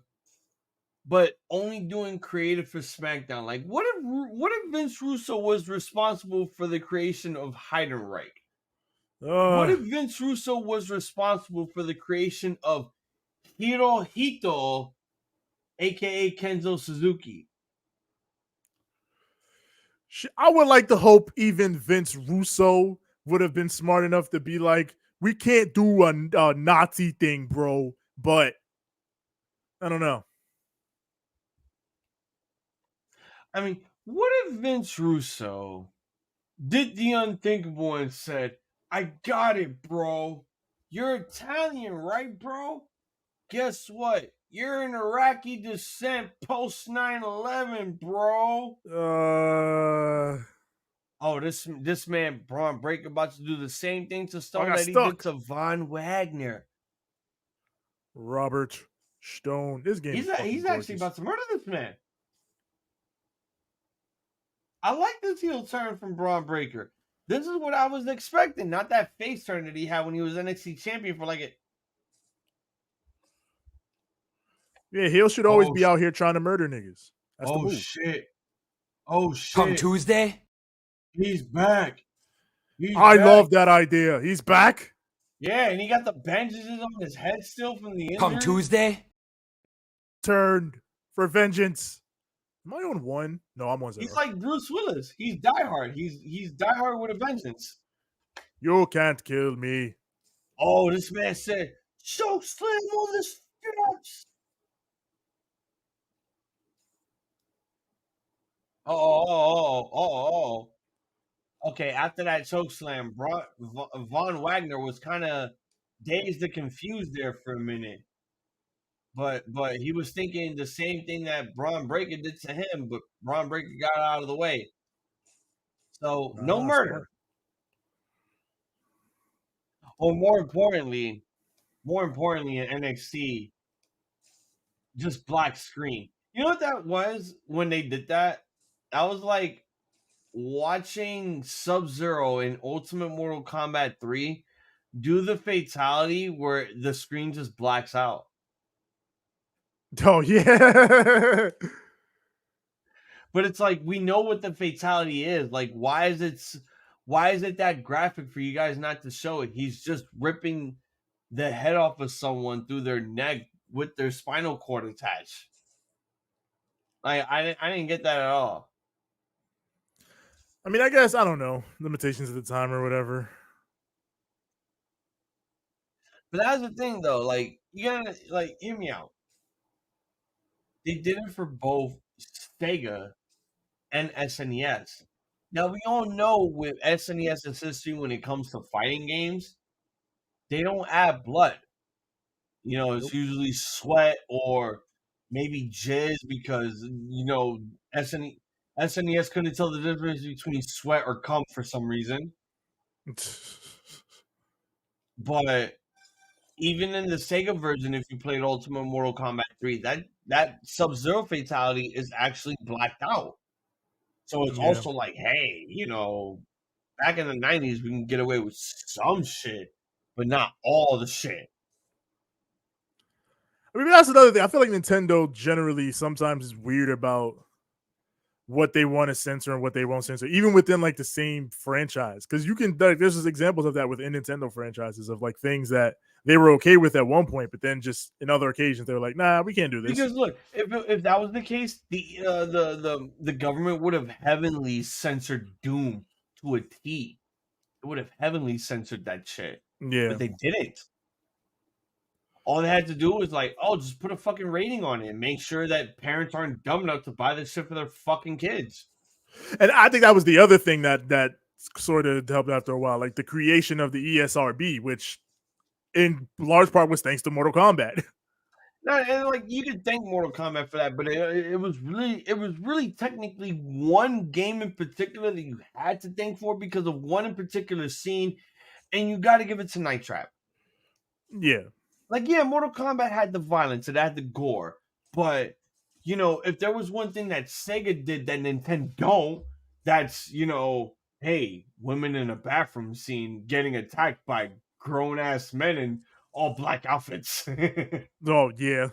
but only doing creative for SmackDown? Like, what if Vince Russo was responsible for the creation of Heidenreich? What if Vince Russo was responsible for the creation of Hirohito, aka Kenzo Suzuki? I would like to hope even Vince Russo would have been smart enough to be like, we can't do a Nazi thing, bro. But I don't know. I mean, what if Vince Russo did the unthinkable and said, I got it, bro. You're Italian, right, bro? Guess what? You're an Iraqi descent post 9/11, bro. Oh, this man, Bron Breakker, about to do the same thing to Stone that he did to Von Wagner. Robert Stone. This game he's actually about to murder this man. I like this heel turn from Bron Breakker. This is what I was expecting, not that face turn that he had when he was NXT champion for like it. Yeah, heel should always be out here trying to murder niggas. That's the move. Shit. Oh shit. Come Tuesday? He's back. I love that idea. He's back. Yeah, and he got the bandages on his head still from the injury. Come Tuesday? Turned for vengeance. Am I on 1? No, I'm on 0. He's like Bruce Willis. He's diehard. He's diehard with a vengeance. You can't kill me. Oh, this man said, choke slam on the steps. Oh. Okay, after that choke slam, Von Wagner was kind of dazed and confused there for a minute. But he was thinking the same thing that Bron Breakker did to him, but Bron Breakker got out of the way. So, no murder. Or more importantly in NXT, just black screen. You know what that was when they did that? That was like watching Sub-Zero in Ultimate Mortal Kombat 3 do the fatality where the screen just blacks out. Oh, yeah. But it's like, we know what the fatality is. Like, why is it that graphic for you guys not to show it? He's just ripping the head off of someone through their neck with their spinal cord attached. I didn't get that at all. I mean, I guess, I don't know, limitations at the time or whatever. But that's the thing, though. Like, you gotta, like, hear me out. They did it for both Sega and SNES. Now, we all know with SNES's history when it comes to fighting games, they don't add blood. You know, it's usually sweat or maybe jizz because, you know, SNES couldn't tell the difference between sweat or cum for some reason. But even in the Sega version, if you played Ultimate Mortal Kombat 3, that Sub-Zero fatality is actually blacked out. So it's also like, hey, you know, back in the 90s, we can get away with some shit, but not all the shit. I mean, that's another thing. I feel like Nintendo generally sometimes is weird about what they want to censor and what they won't censor, even within like the same franchise. Because you can, there's just examples of that within Nintendo franchises of like things that they were okay with at one point, but then just in other occasions they were like, nah, we can't do this. Because look, if that was the case, the government would have heavily censored Doom to a T. It would have heavily censored that shit. Yeah, But they didn't. All they had to do was like, oh, just put a fucking rating on it and make sure that parents aren't dumb enough to buy this shit for their fucking kids. And I think that was the other thing that sort of helped after a while, like the creation of the ESRB, which in large part was thanks to Mortal Kombat. No, and like you could thank Mortal Kombat for that, but it was really technically one game in particular that you had to thank for because of one in particular scene, and you got to give it to Night Trap. Yeah. Like, yeah, Mortal Kombat had the violence, it had the gore, but you know, if there was one thing that Sega did that Nintendo don't, that's, you know, hey, women in a bathroom scene getting attacked by grown ass men in all black outfits. Oh yeah.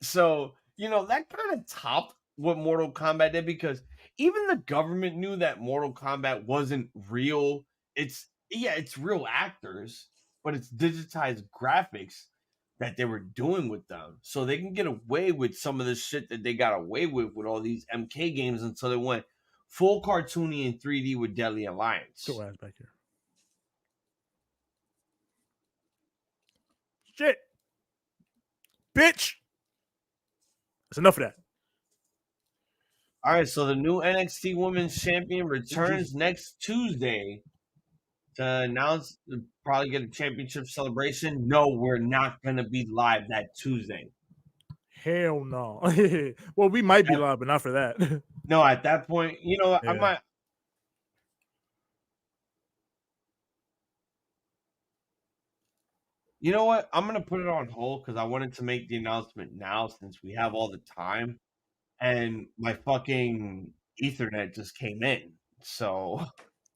So, you know, that kind of topped what Mortal Kombat did because even the government knew that Mortal Kombat wasn't real. It's real actors, but it's digitized graphics that they were doing with them. So they can get away with some of the shit that they got away with all these MK games until they went full cartoony in 3D with Deadly Alliance. Go ass back here. Shit. Bitch. That's enough of that. All right, so the new NXT Women's Champion returns next Tuesday to announce, probably get a championship celebration. No, we're not going to be live that Tuesday. Hell no. Well, we might be live, but not for that. No, at that point, you know, Yeah. I might. You know what? I'm going to put it on hold because I wanted to make the announcement now since we have all the time. And my fucking Ethernet just came in. So,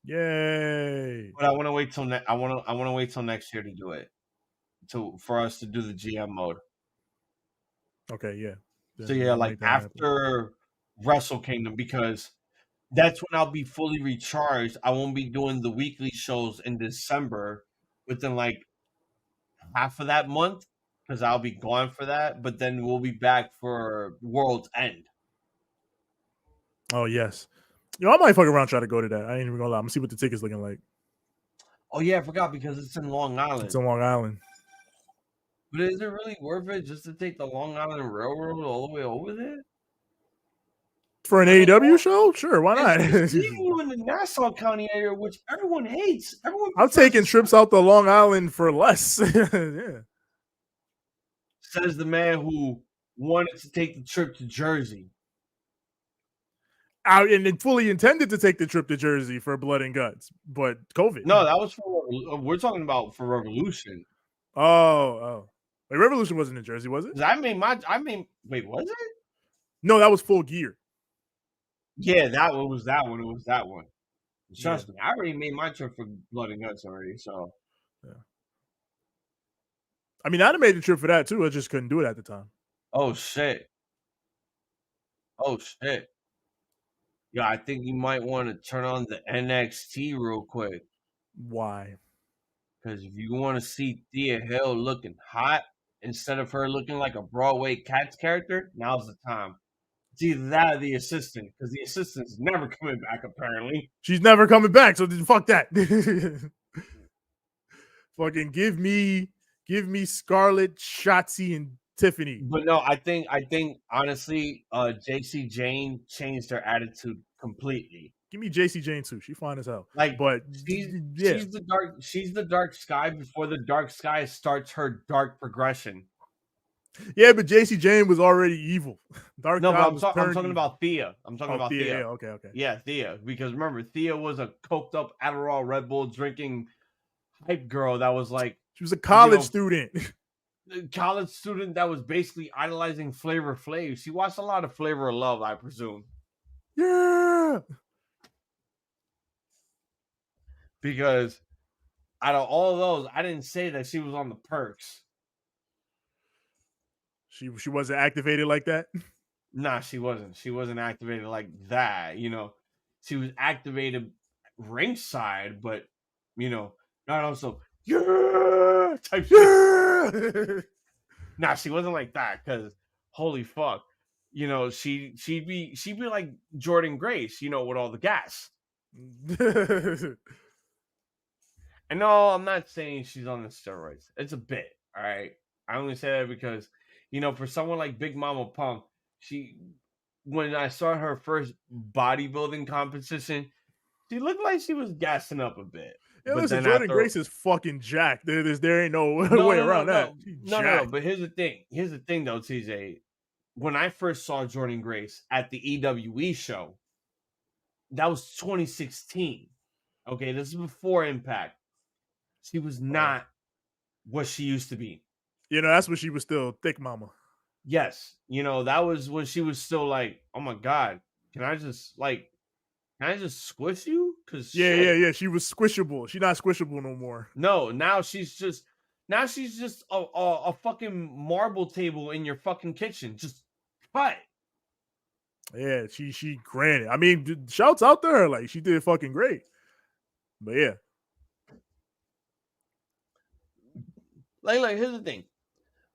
Yay. but I want to wait till I want to wait till next year to do it. For us to do the GM mode. Okay, yeah. So yeah, like after Wrestle Kingdom, because that's when I'll be fully recharged. I won't be doing the weekly shows in December within like half of that month because I'll be gone for that. But then we'll be back for World's End. Oh yes. Yo, I might fuck around try to go to that. I ain't even gonna lie. I'm gonna see what the ticket's looking like. Oh yeah, I forgot because it's in Long Island. It's in Long Island. But is it really worth it just to take the Long Island Railroad all the way over there? For an AEW show? Sure, why not? It's leaving you in the Nassau County area, which everyone hates. I'm taking trips out to Long Island for less. Yeah. Says the man who wanted to take the trip to Jersey. And fully intended to take the trip to Jersey for Blood and Guts, but COVID. No, that was we're talking about for Revolution. Oh. Wait, Revolution wasn't in Jersey, was it? Wait, was it? No, that was Full Gear. Yeah, that was that one. It was that one. Trust me, I already made my trip for Blood and Guts already, so. Yeah. I mean, I'd have made the trip for that too. I just couldn't do it at the time. Oh shit. Yeah, I think you might want to turn on the NXT real quick. Why? Because if you want to see Thea Hill looking hot instead of her looking like a Broadway Cats character, now's the time. It's either that or the assistant, because the assistant's never coming back, apparently. She's never coming back, so fuck that. Fucking give me Scarlett, Shotzi, and Tiffany. But no, I think honestly, Jacy Jayne changed her attitude completely. Give me Jacy Jayne too. She fine as hell. Like, but she's the dark sky before the dark sky starts her dark progression. Yeah, but Jacy Jayne was already evil. I'm talking about Thea. I'm talking about Thea. Yeah, okay. Yeah, Thea. Because remember, Thea was a coked up Adderall Red Bull drinking hype girl that was like, she was a college student. College student that was basically idolizing Flavor Flav. She watched a lot of Flavor of Love, I presume. Yeah. Because out of all of those, I didn't say that she was on the perks. She wasn't activated like that. Nah, she wasn't. She wasn't activated like that. She was activated ringside, but not also type shit. Nah, she wasn't like that because holy fuck, she'd be like Jordan Grace, with all the gas. And no, I'm not saying she's on the steroids. It's a bit, all right. I only say that because for someone like Big Mama Punk, when I saw her first bodybuilding competition, she looked like she was gassing up a bit. Yeah, but listen, then Jordan after, Grace is fucking jacked. There ain't no way around that. No. But here's the thing, though, TJ. When I first saw Jordan Grace at the EWE show, that was 2016. Okay, this is before Impact. She was not what she used to be. That's when she was still thick mama. Yes, that was when she was still like, oh my god, can I just squish you? Cause yeah. She was squishable. She's not squishable no more. No, now she's just a fucking marble table in your fucking kitchen. Just cut. Yeah, she granted. I mean, shouts out to her. Like, she did fucking great. But yeah. Like here's the thing.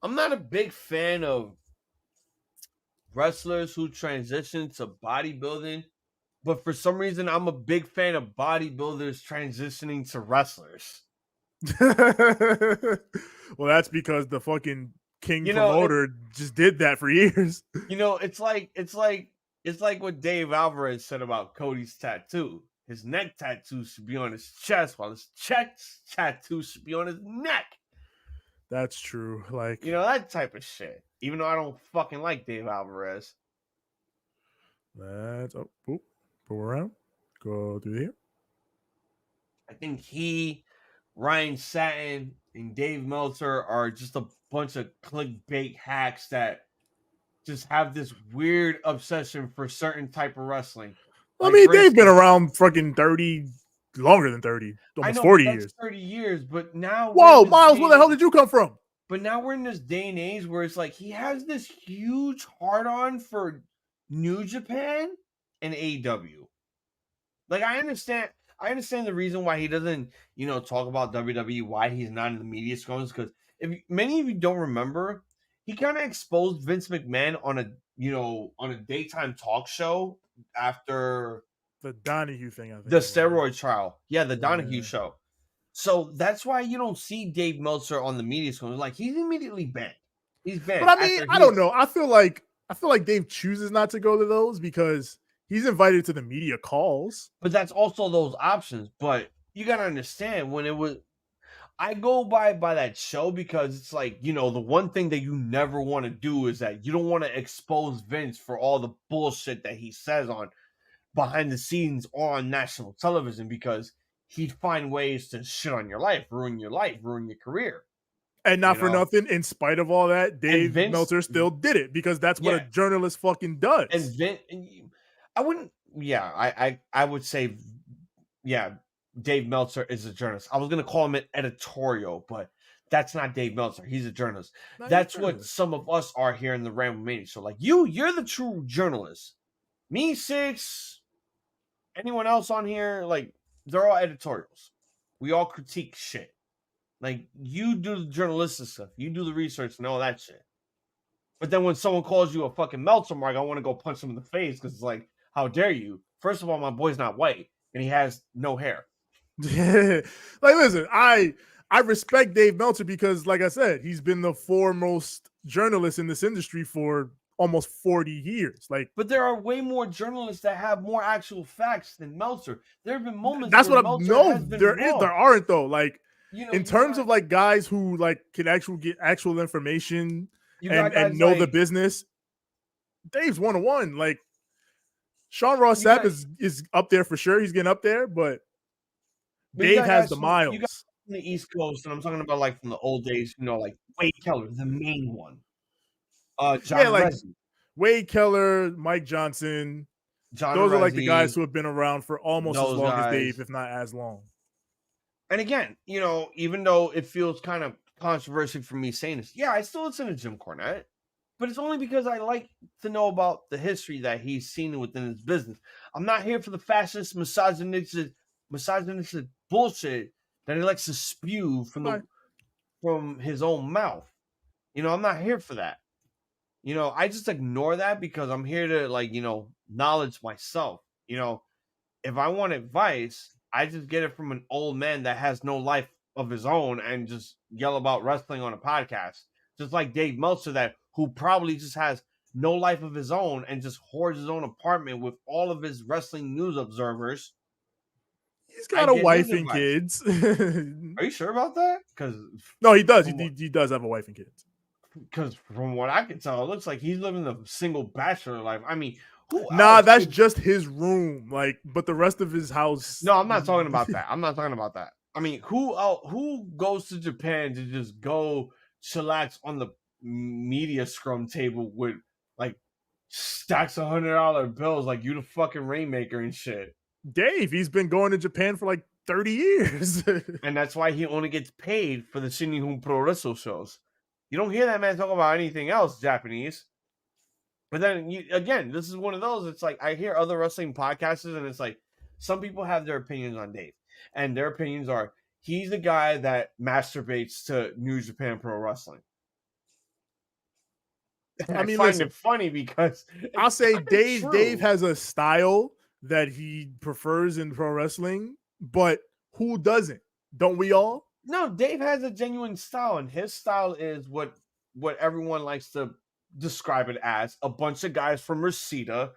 I'm not a big fan of wrestlers who transition to bodybuilding, but for some reason I'm a big fan of bodybuilders transitioning to wrestlers. Well, that's because the fucking king promoter just did that for years. It's like what Dave Alvarez said about Cody's tattoo. His neck tattoo should be on his chest, while his chest tattoo should be on his neck. That's true. Like, that type of shit. Even though I don't fucking like Dave Alvarez. Let's pull around. Go through here. I think he, Ryan Satin, and Dave Meltzer are just a bunch of clickbait hacks that just have this weird obsession for certain type of wrestling. I mean, they've been around fucking 30, longer than 30, almost 40 years. 30 years, but now... Whoa, Miles, where the hell did you come from? But now we're in this day and age where it's like he has this huge hard-on for New Japan and AEW. Like, I understand the reason why he doesn't, talk about WWE, why he's not in the media scrums, because if many of you don't remember, he kind of exposed Vince McMahon on a daytime talk show after the Donahue thing, I think. The steroid trial. Yeah, the Donahue show. So that's why you don't see Dave Meltzer on the media screen. Like, he's immediately banned. He's banned. But I mean, I don't know. I feel like Dave chooses not to go to those because he's invited to the media calls. But that's also those options. But you gotta understand when it was. I go by that show because it's like, the one thing that you never want to do is that you don't want to expose Vince for all the bullshit that he says on behind the scenes or on national television, because he'd find ways to shit on your life, ruin your career. And not for nothing, in spite of all that, Dave Meltzer still did it because that's what a journalist fucking does. And Vince, I wouldn't, I would say, Dave Meltzer is a journalist. I was going to call him an editorial, but that's not Dave Meltzer. He's a journalist. That's what some of us are here in the Ramblemania. So, like, you're the true journalist. Me, Six, anyone else on here, like, they're all editorials. We all critique shit. Like, you do the journalistic stuff. You do the research and all that shit. But then when someone calls you a fucking Meltzer mark, I want to go punch them in the face because it's like, how dare you? First of all, my boy's not white and he has no hair. Like, listen, I respect Dave Meltzer because, like I said, he's been the foremost journalist in this industry for almost 40 years. Like, but there are way more journalists that have more actual facts than Meltzer. There have been moments. That's what I'm. No, there aren't though. Like, in terms of like guys who like can get actual information and know the business, Dave's 1-on-1. Like, Sean Ross Sapp is up there for sure. He's getting up there, but Dave has the miles. You got from the East Coast, and I'm talking about like from the old days. Like Wade Keller, the main one. John Resi. Wade Keller, Mike Johnson. Those are like the guys who have been around for almost as long as Dave, if not as long. And again, even though it feels kind of controversial for me saying this, I still listen to Jim Cornette. but it's only because I like to know about the history that he's seen within his business. I'm not here for the fascist, misogynistic bullshit that he likes to spew from his own mouth. You know, I'm not here for that. You know, I just ignore that because I'm here to, like, you know, knowledge myself. You know, if I want advice, I just get it from an old man that has no life of his own and just yell about wrestling on a podcast. Just like Dave Meltzer, who probably just has no life of his own and just hoards his own apartment with all of his wrestling news observers. He's got a wife and kids. Are you sure about that? Because no, he does. He does have a wife and kids. Because from what I can tell, it looks like he's living a single bachelor life. I mean, that's just his room. Like, but the rest of his house. No, I'm not talking about that. I'm not talking about that. I mean, who goes to Japan to just go chillax on the media scrum table with like stacks of $100 bills, like you the fucking Rainmaker and shit? Dave, he's been going to Japan for like 30 years, and that's why he only gets paid for the Shinihun Pro Wrestle shows. You don't hear that man talk about anything else Japanese. But then, again, this is one of those. It's like I hear other wrestling podcasts, and it's like some people have their opinions on Dave. And their opinions are, he's the guy that masturbates to New Japan Pro Wrestling. I mean, find it funny because I'll say Dave has a style that he prefers in pro wrestling, but who doesn't? Don't we all? No, Dave has a genuine style, and his style is what everyone likes to describe it as: a bunch of guys from Reseda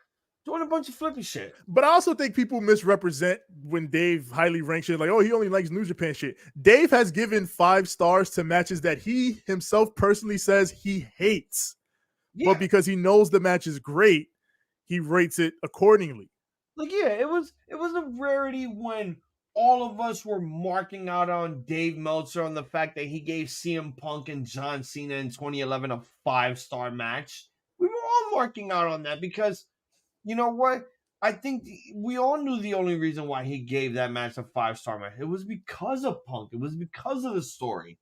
doing a bunch of flippy shit. But I also think people misrepresent when Dave highly ranks shit, like, oh, he only likes New Japan shit. Dave has given 5 stars to matches that he himself personally says he hates. Yeah. But because he knows the match is great, he rates it accordingly. Like, yeah, it was a rarity when all of us were marking out on Dave Meltzer on the fact that he gave CM Punk and John Cena in 2011 a 5-star match. We were all marking out on that because, you know what? I think we all knew the only reason why he gave that match a 5-star match. It was because of Punk. It was because of the story.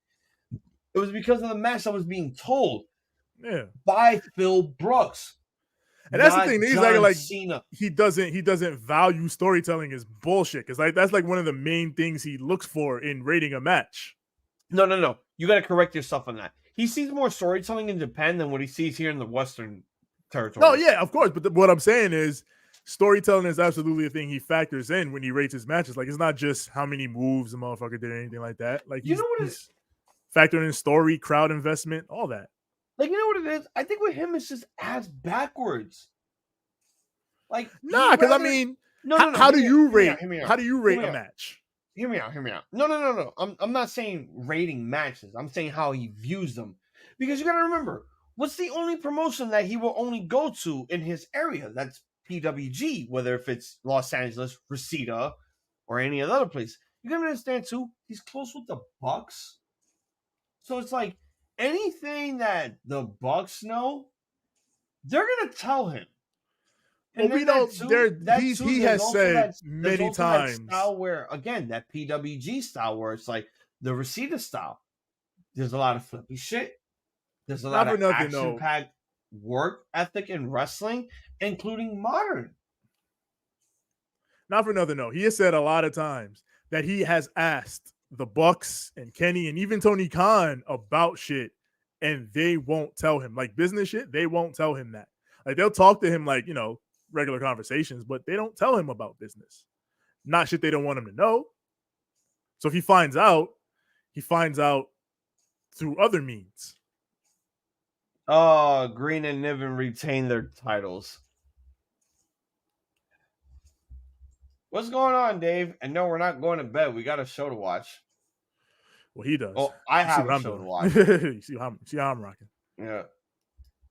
It was because of the match that was being told by Phil Brooks. And that's the thing. He's like Cena. He doesn't value storytelling is bullshit. Because like that's like one of the main things he looks for in rating a match. No. You got to correct yourself on that. He sees more storytelling in Japan than what he sees here in the Western territory. No, yeah, of course. But what I'm saying is storytelling is absolutely a thing he factors in when he rates his matches. Like it's not just how many moves the motherfucker did or anything like that. Like he's factoring in story, crowd investment, all that. Like, you know what it is? I think with him, it's just ass backwards. Like, because I mean, how do you rate? How do you rate a match? Hear me out. No. I'm not saying rating matches. I'm saying how he views them. Because you got to remember, what's the only promotion that he will only go to in his area? That's PWG, whether if it's Los Angeles, Reseda, or any other place. You got to understand, too, he's close with the Bucks. So it's like, anything that the Bucks know, they're gonna tell him. And we don't. He has said many times. That style where, again, that PWG style where it's like the Reseda style. There's a lot of flippy shit. There's a lot of action-packed work ethic in wrestling, including modern. Not for nothing, no. He has said a lot of times that he has asked the Bucks and Kenny and even Tony Khan about shit, and they won't tell him. Like business shit, they won't tell him that. Like they'll talk to him like, you know, regular conversations, but they don't tell him about business. Not shit they don't want him to know. So if he finds out through other means. Oh, Green and Niven retain their titles. What's going on, Dave? And no, we're not going to bed. We got a show to watch. Well, he does. Oh, I have a show to watch. You see how I'm rocking. Yeah.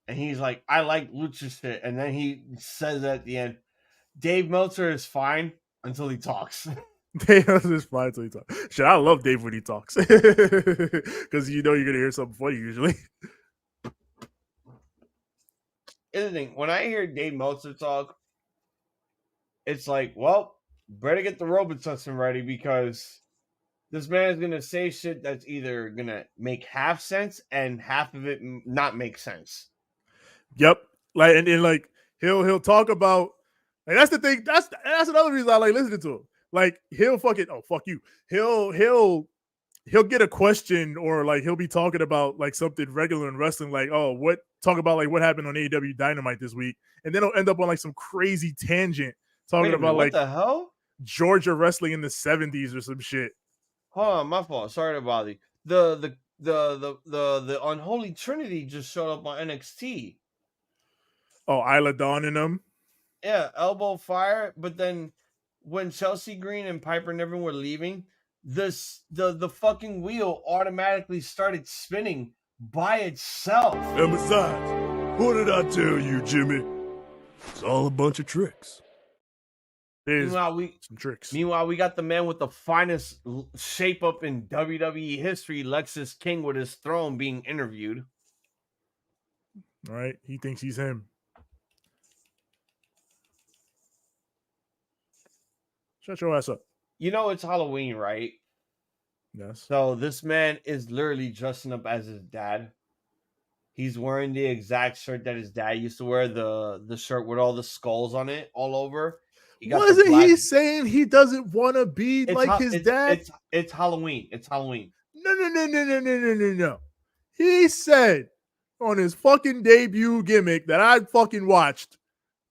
And he's like, I like lucha shit. And then he says at the end, Dave Meltzer is fine until he talks. Dave Meltzer is fine until he talks. Shit, I love Dave when he talks. Because you know you're going to hear something funny usually. Here's the thing. When I hear Dave Meltzer talk, it's like, well, better get the Robitussin ready because this man is going to say shit that's either going to make half sense and half of it not make sense. Yep. Like and like he'll talk about like that's the thing. That's another reason I like listening to him. Like he'll fucking fuck you. He'll get a question or like he'll be talking about like something regular in wrestling, like talk about like what happened on AEW Dynamite this week, and then he'll end up on like some crazy tangent talking about what like the hell? Georgia wrestling in the 70s or some shit. Hold on, my fault. Sorry to bother you. The Unholy Trinity just showed up on NXT. Oh, Isla Dawn in them. Yeah, elbow fire. But then when Chelsea Green and Piper Niven were leaving, the fucking wheel automatically started spinning by itself. And besides, what did I tell you, Jimmy? It's all a bunch of tricks. There's some tricks. Meanwhile, we got the man with the finest shape up in WWE history, Lexus King, with his throne being interviewed. All right, he thinks he's him. Shut your ass up. You know it's Halloween, right? Yes. So this man is literally dressing up as his dad. He's wearing the exact shirt that his dad used to wear, the shirt with all the skulls on it all over. Wasn't he saying he doesn't want to be like his dad? It's Halloween. It's Halloween. No. He said on his fucking debut gimmick that I fucking watched,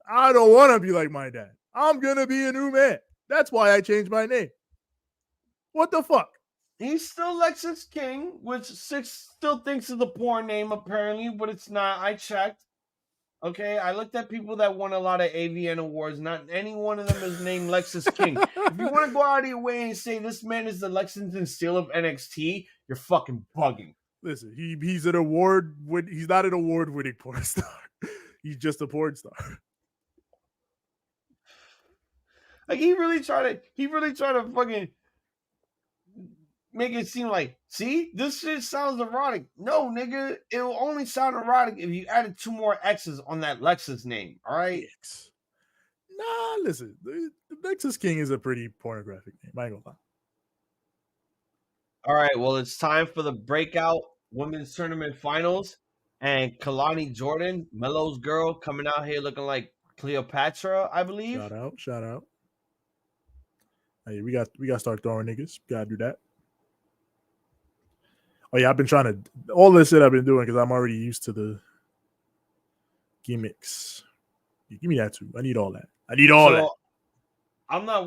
I don't want to be like my dad. I'm going to be a new man. That's why I changed my name. What the fuck? He's still Lexus King, which Six still thinks is a porn name apparently, but it's not. I checked. Okay, I looked at people that won a lot of AVN awards. Not any one of them is named Lexus King. If you want to go out of your way and say this man is the Lexington Steel of NXT, you're fucking bugging. Listen, he's an award. He's not an award-winning porn star. He's just a porn star. Like he really tried to fucking make it seem like, see, this shit sounds erotic. No, nigga, it will only sound erotic if you added 2 more X's on that Lexus name. All right. Nah, listen, the Lexus King is a pretty pornographic name. I ain't gonna lie. All right, well, it's time for the Breakout Women's Tournament Finals, and Kelani Jordan, Melo's girl, coming out here looking like Cleopatra, I believe. Shout out. Hey, we got to start throwing niggas. Gotta do that. Oh yeah, I've been trying to all this shit I've been doing because I'm already used to the gimmicks. Give me that too. I need all that. That. I'm not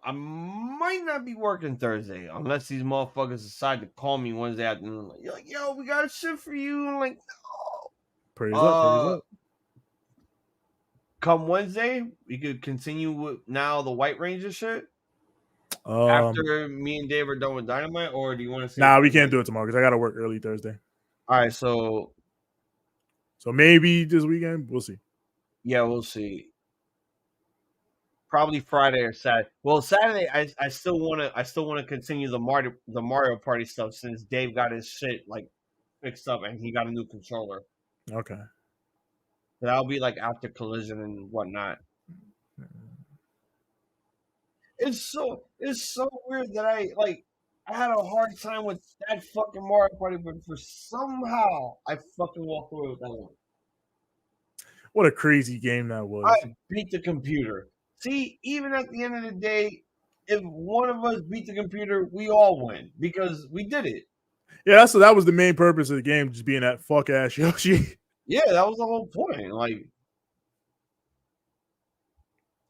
I might not be working Thursday unless these motherfuckers decide to call me Wednesday afternoon. Like, yo, we got a shit for you. I'm like, no. Praise up. Come Wednesday, we could continue with now the White Ranger shit. After me and Dave are done with Dynamite, or do you want to say? Nah, we can't do it tomorrow because I got to work early Thursday. All right, so maybe this weekend we'll see. Yeah, we'll see. Probably Friday or Saturday. Well, Saturday, I still want to continue the Mario Party stuff since Dave got his shit like fixed up and he got a new controller. Okay. So that'll be like after Collision and whatnot. It's so weird that I had a hard time with that fucking Mario Party, but for somehow I fucking walked away with that one. What a crazy game that was. I beat the computer. See, even at the end of the day, if one of us beat the computer, we all win because we did it. Yeah, so that was the main purpose of the game, just being that fuck ass Yoshi. Yeah, that was the whole point. Like,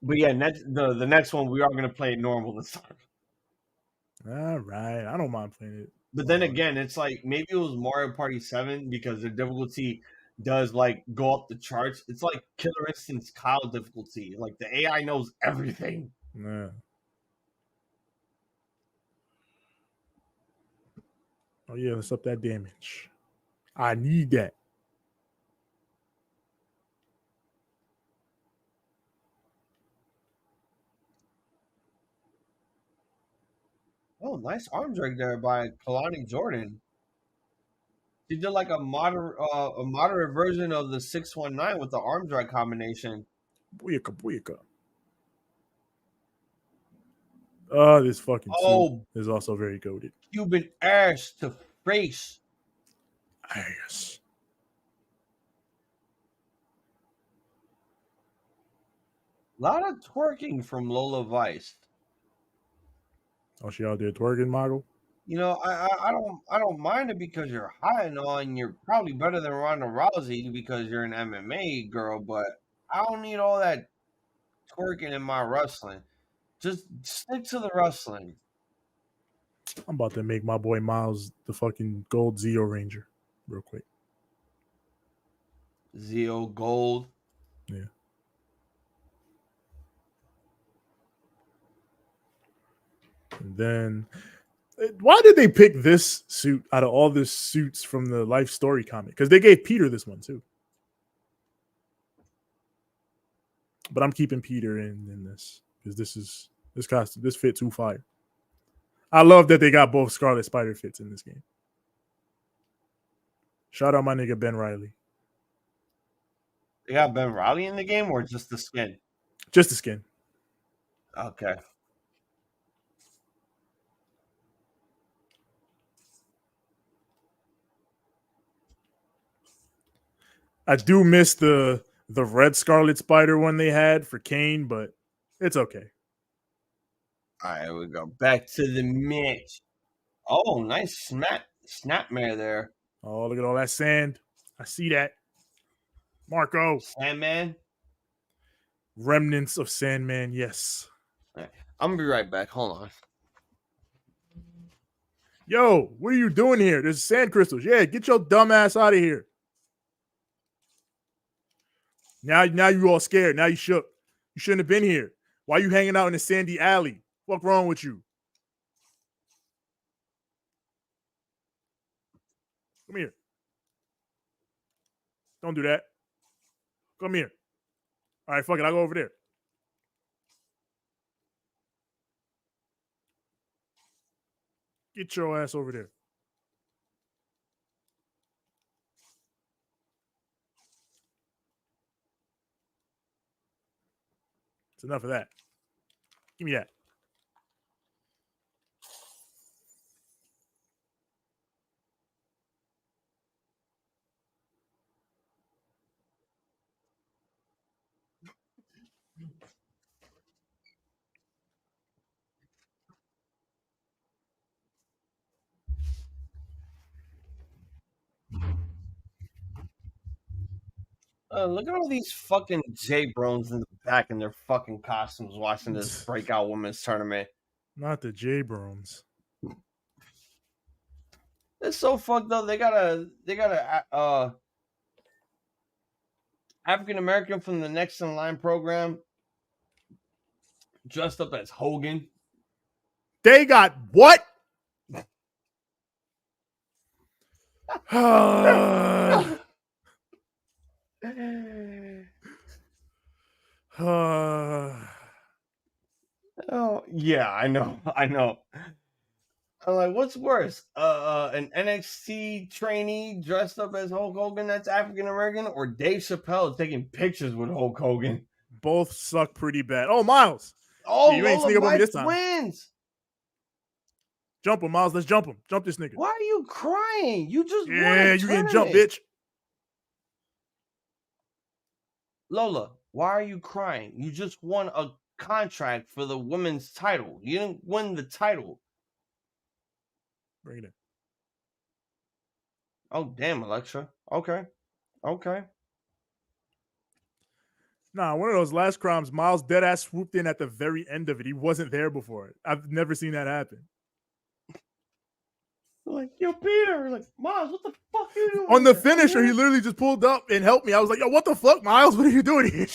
but yeah, the next one we are gonna play it normal this time. All right, I don't mind playing it. But then again, it's like maybe it was Mario Party 7 because the difficulty does like go up the charts. It's like Killer Instinct's Kyle difficulty. Like the AI knows everything. Yeah. Oh yeah, let's up that damage. I need that. Oh, nice arm drag there by Kelani Jordan. She did like a moderate version of the 619 with the arm drag combination. Booyaka. This fucking suit is also very goated. Cuban ass to face. Ass. lot of twerking from Lola Vice. Oh, she out there twerking, Margo? You know, I don't mind it because you're high and all, and you're probably better than Ronda Rousey because you're an MMA girl. But I don't need all that twerking in my wrestling. Just stick to the wrestling. I'm about to make my boy Miles the fucking gold Zeo Ranger real quick. Zeo Gold. Yeah. And then, why did they pick this suit out of all the suits from the Life Story comic? Because they gave Peter this one too. But I'm keeping Peter in this because this costume, this fit too fire. I love that they got both Scarlet Spider fits in this game. Shout out my nigga Ben Riley. They got Ben Riley in the game or just the skin? Just the skin. Okay. I do miss the red Scarlet Spider one they had for Kane, but it's okay. All right, we go back to the match. Oh, nice snapmare there. Oh, look at all that sand. I see that. Marco. Sandman. Remnants of Sandman, yes. Right. I'm going to be right back. Hold on. Yo, what are you doing here? There's sand crystals. Yeah, get your dumb ass out of here. Now you all scared. Now you shook. You shouldn't have been here. Why you hanging out in the sandy alley? What's wrong with you? Come here. Don't do that. Come here. All right, fuck it. I'll go over there. Get your ass over there. It's enough of that. Give me that. Look at all these fucking J-Brons in the back in their fucking costumes watching this Breakout Women's tournament. Not the J-Brons. It's so fucked up. They got a African American from the Next in Line program dressed up as Hogan. They got what? Oh yeah, I know. I'm like, what's worse? An NXT trainee dressed up as Hulk Hogan that's African American, or Dave Chappelle taking pictures with Hulk Hogan? Both suck pretty bad. Oh, Miles. Oh, yeah, you ain't sneak up on me this time. Wins. Jump him, Miles. Let's jump him. Jump this nigga. Why are you crying? You just won yeah, you getting jumped, bitch. Lola, why are you crying? You just won a contract for the women's title. You didn't win the title. Bring it in. Oh, damn, Elektra. Okay. Nah, one of those last crimes, Miles deadass swooped in at the very end of it. He wasn't there before. I've never seen that happen. Like, yo, Peter. Like, Miles, what the fuck are you doing? On the finisher, he literally just pulled up and helped me. I was like, yo, what the fuck, Miles? What are you doing here?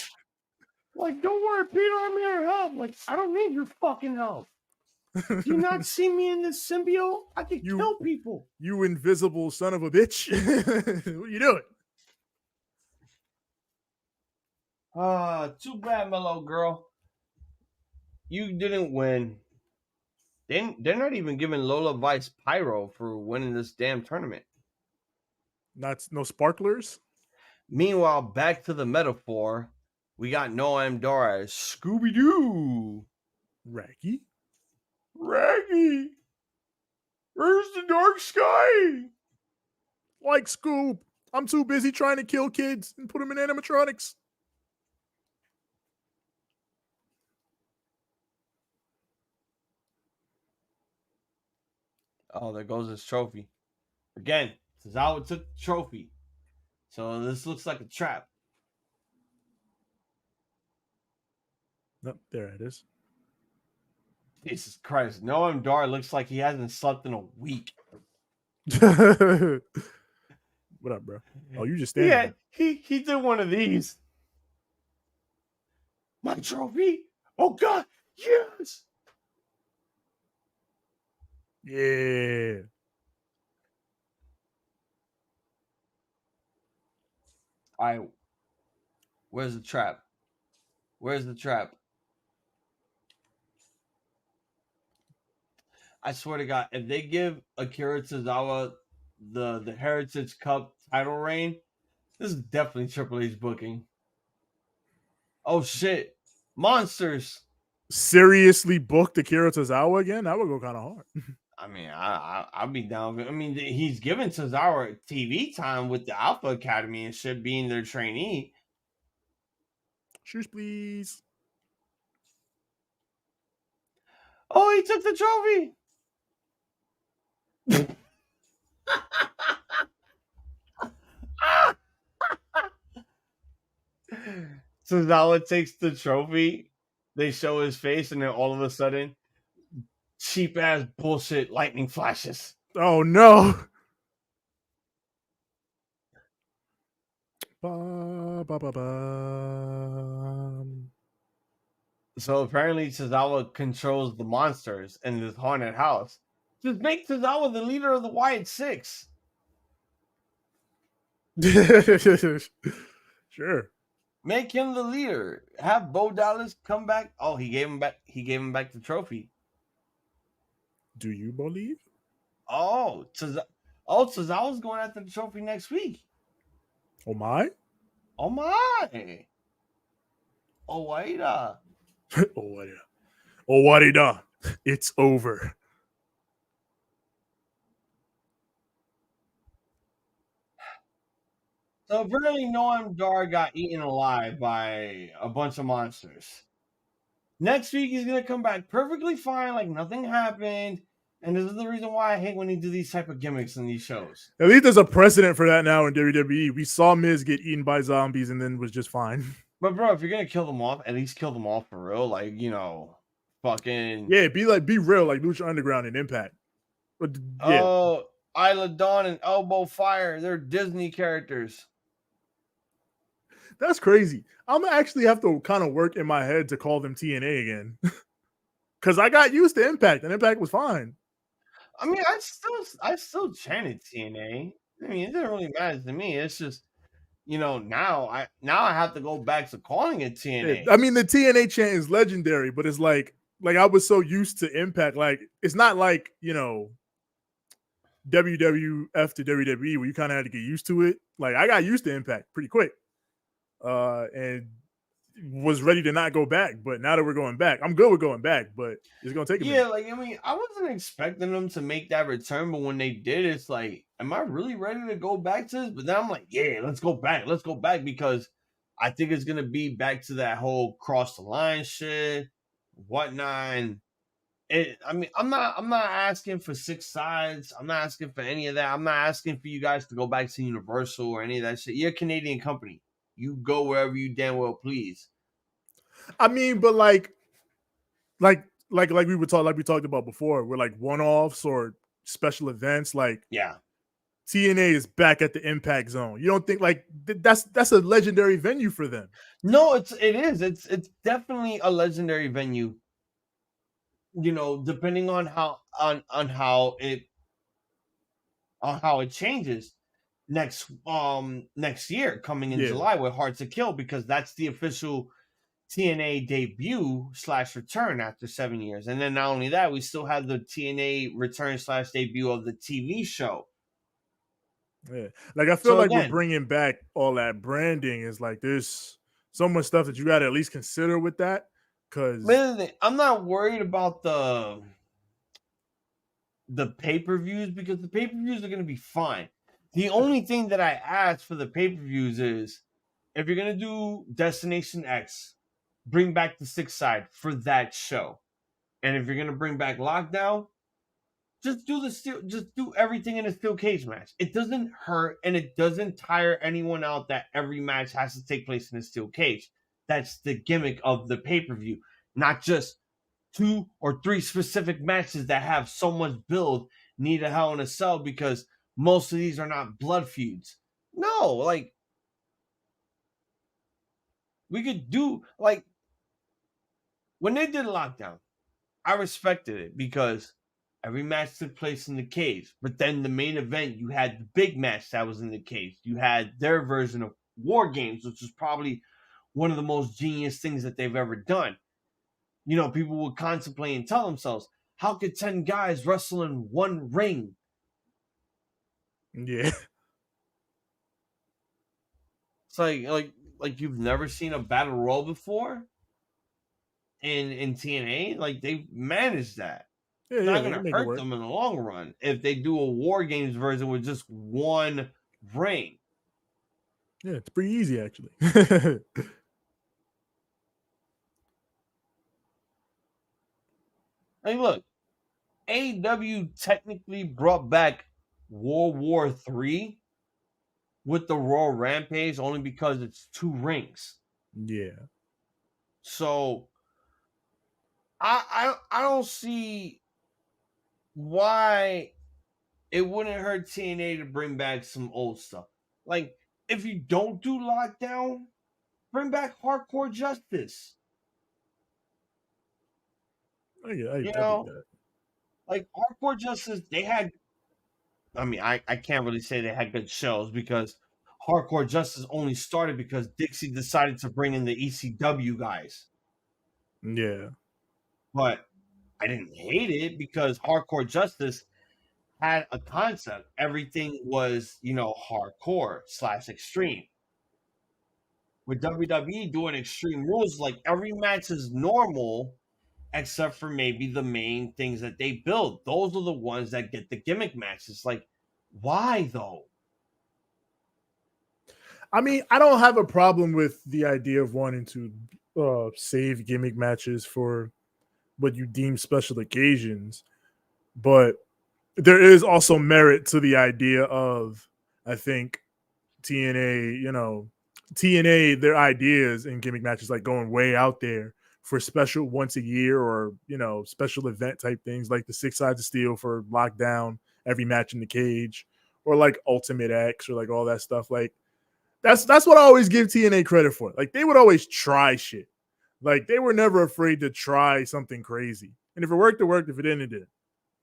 Like, don't worry, Peter, I'm here to help. Like, I don't need your fucking help. Do you not see me in this symbiote? I can kill people. You invisible son of a bitch. What are you doing? Too bad, Mellow Girl. You didn't win. They're not even giving Lola Vice pyro for winning this damn tournament. No sparklers? Meanwhile, back to the metaphor, we got Noam Dar as Scooby-Doo. Raggy? Where's the dark sky? Like Scoob. I'm too busy trying to kill kids and put them in animatronics. Oh, there goes his trophy. Again, Tozawa took the trophy. So this looks like a trap. Nope, there it is. Jesus Christ. Noam Dar looks like he hasn't slept in a week. What up, bro? Oh, you just standing Yeah, there. he did one of these. My trophy? Oh, God. Yes. Yeah. All right. Where's the trap? Where's the trap? I swear to God, if they give Akira Tozawa the Heritage Cup title reign, this is definitely Triple H booking. Oh shit. Monsters. Seriously booked Akira Tozawa again? That would go kind of hard. I mean, I'd be down. I mean, he's given Tozawa TV time with the Alpha Academy and shit, being their trainee. Shoes, please. Oh, he took the trophy. Tozawa takes the trophy. They show his face, and then all of a sudden, cheap ass bullshit lightning flashes. Oh no. Ba, ba, ba, ba. So apparently Tozawa controls the monsters in this haunted house. Just make Tozawa the leader of the Wyatt Six. Sure. Make him the leader. Have Bo Dallas come back. Oh, he gave him back. He gave him back the trophy. Do you believe? Oh, Tozawa's going after the trophy next week. Oh my? Oh my. Oh wait. Oh what? Oh what? It's over. So apparently Noam Dar got eaten alive by a bunch of monsters. Next week he's gonna come back perfectly fine, like nothing happened. And this is the reason why I hate when he do these type of gimmicks in these shows. At least there's a precedent for that now in WWE. We saw Miz get eaten by zombies and then was just fine. But bro, if you're gonna kill them off, at least kill them off for real. Like, fucking Yeah, be real, like Lucha Underground and Impact. But, yeah. Oh, Isla Dawn and Elbow Fire, they're Disney characters. That's crazy. I'm gonna actually have to kind of work in my head to call them TNA again. Cause I got used to Impact and Impact was fine. I mean, I still chanted TNA. I mean, it didn't really matter to me. It's just, now I have to go back to calling it TNA. I mean, the TNA chant is legendary, but it's like I was so used to Impact. Like, it's not like, WWF to WWE where you kind of had to get used to it. Like, I got used to Impact pretty quick. And was ready to not go back, but now that we're going back, I'm good with going back, but it's gonna take a minute. Like, I mean, I wasn't expecting them to make that return, but when they did, it's like, am I really ready to go back to this? But then I'm like, yeah, let's go back because I think it's gonna be back to that whole cross the line shit, whatnot. And I mean, I'm not asking for 6 sides. I'm not asking for any of that. I'm not asking for you guys to go back to Universal or any of that shit. You're a Canadian company. You go wherever you damn well please. I mean, but like we talked about before, we're like one-offs or special events. Like, yeah, TNA is back at the Impact Zone. You don't think like that's a legendary venue for them? No, it is. It's definitely a legendary venue. Depending on how it changes next year coming in July with Hard to Kill, because that's the official TNA debut / return after 7 years. And then not only that, we still have the TNA return / debut of the TV show. Yeah, like I feel like we're bringing back all that branding. Is like there's so much stuff that you got to at least consider with that. Because I'm not worried about the pay-per-views, because the pay-per-views are going to be fine. The only thing that I ask for the pay-per-views is, if you're going to do Destination X, bring back the 6 side for that show. And if you're going to bring back Lockdown, Just do everything in a steel cage match. It doesn't hurt and it doesn't tire anyone out that every match has to take place in a steel cage. That's the gimmick of the pay-per-view, not just 2 or 3 specific matches that have so much build need a Hell in a Cell, because most of these are not blood feuds. No, like, we could do, like, when they did Lockdown, I respected it because every match took place in the cage. But then the main event, you had the big match that was in the cage. You had their version of War Games, which was probably one of the most genius things that they've ever done. You know, people would contemplate and tell themselves, how could 10 guys wrestle in one ring? Yeah. It's like you've never seen a battle royal before in TNA. Like, they've managed that. It's not going to hurt them in the long run if they do a War Games version with just one ring. Yeah, it's pretty easy, actually. I mean, look, AEW technically brought back World War III with the Royal Rampage only because it's 2 rings. Yeah. So I don't see why it wouldn't hurt TNA to bring back some old stuff. Like, if you don't do Lockdown, bring back Hardcore Justice. You know, like Hardcore Justice, they had, I mean, I can't really say they had good shows because Hardcore Justice only started because Dixie decided to bring in the ECW guys. Yeah. But I didn't hate it because Hardcore Justice had a concept. Everything was, you know, hardcore / extreme. With WWE doing Extreme Rules, like every match is normal except for maybe the main things that they build. Those are the ones that get the gimmick matches. Like, why though? I mean, I don't have a problem with the idea of wanting to save gimmick matches for what you deem special occasions, but there is also merit to the idea of, I think, TNA, their ideas in gimmick matches, like going way out there for special once a year or, special event type things like the 6 Sides of Steel for Lockdown, every match in the cage, or like Ultimate X or like all that stuff. Like, that's what I always give TNA credit for. Like, they would always try shit. Like, they were never afraid to try something crazy. And if it worked, it worked. If it didn't, it didn't.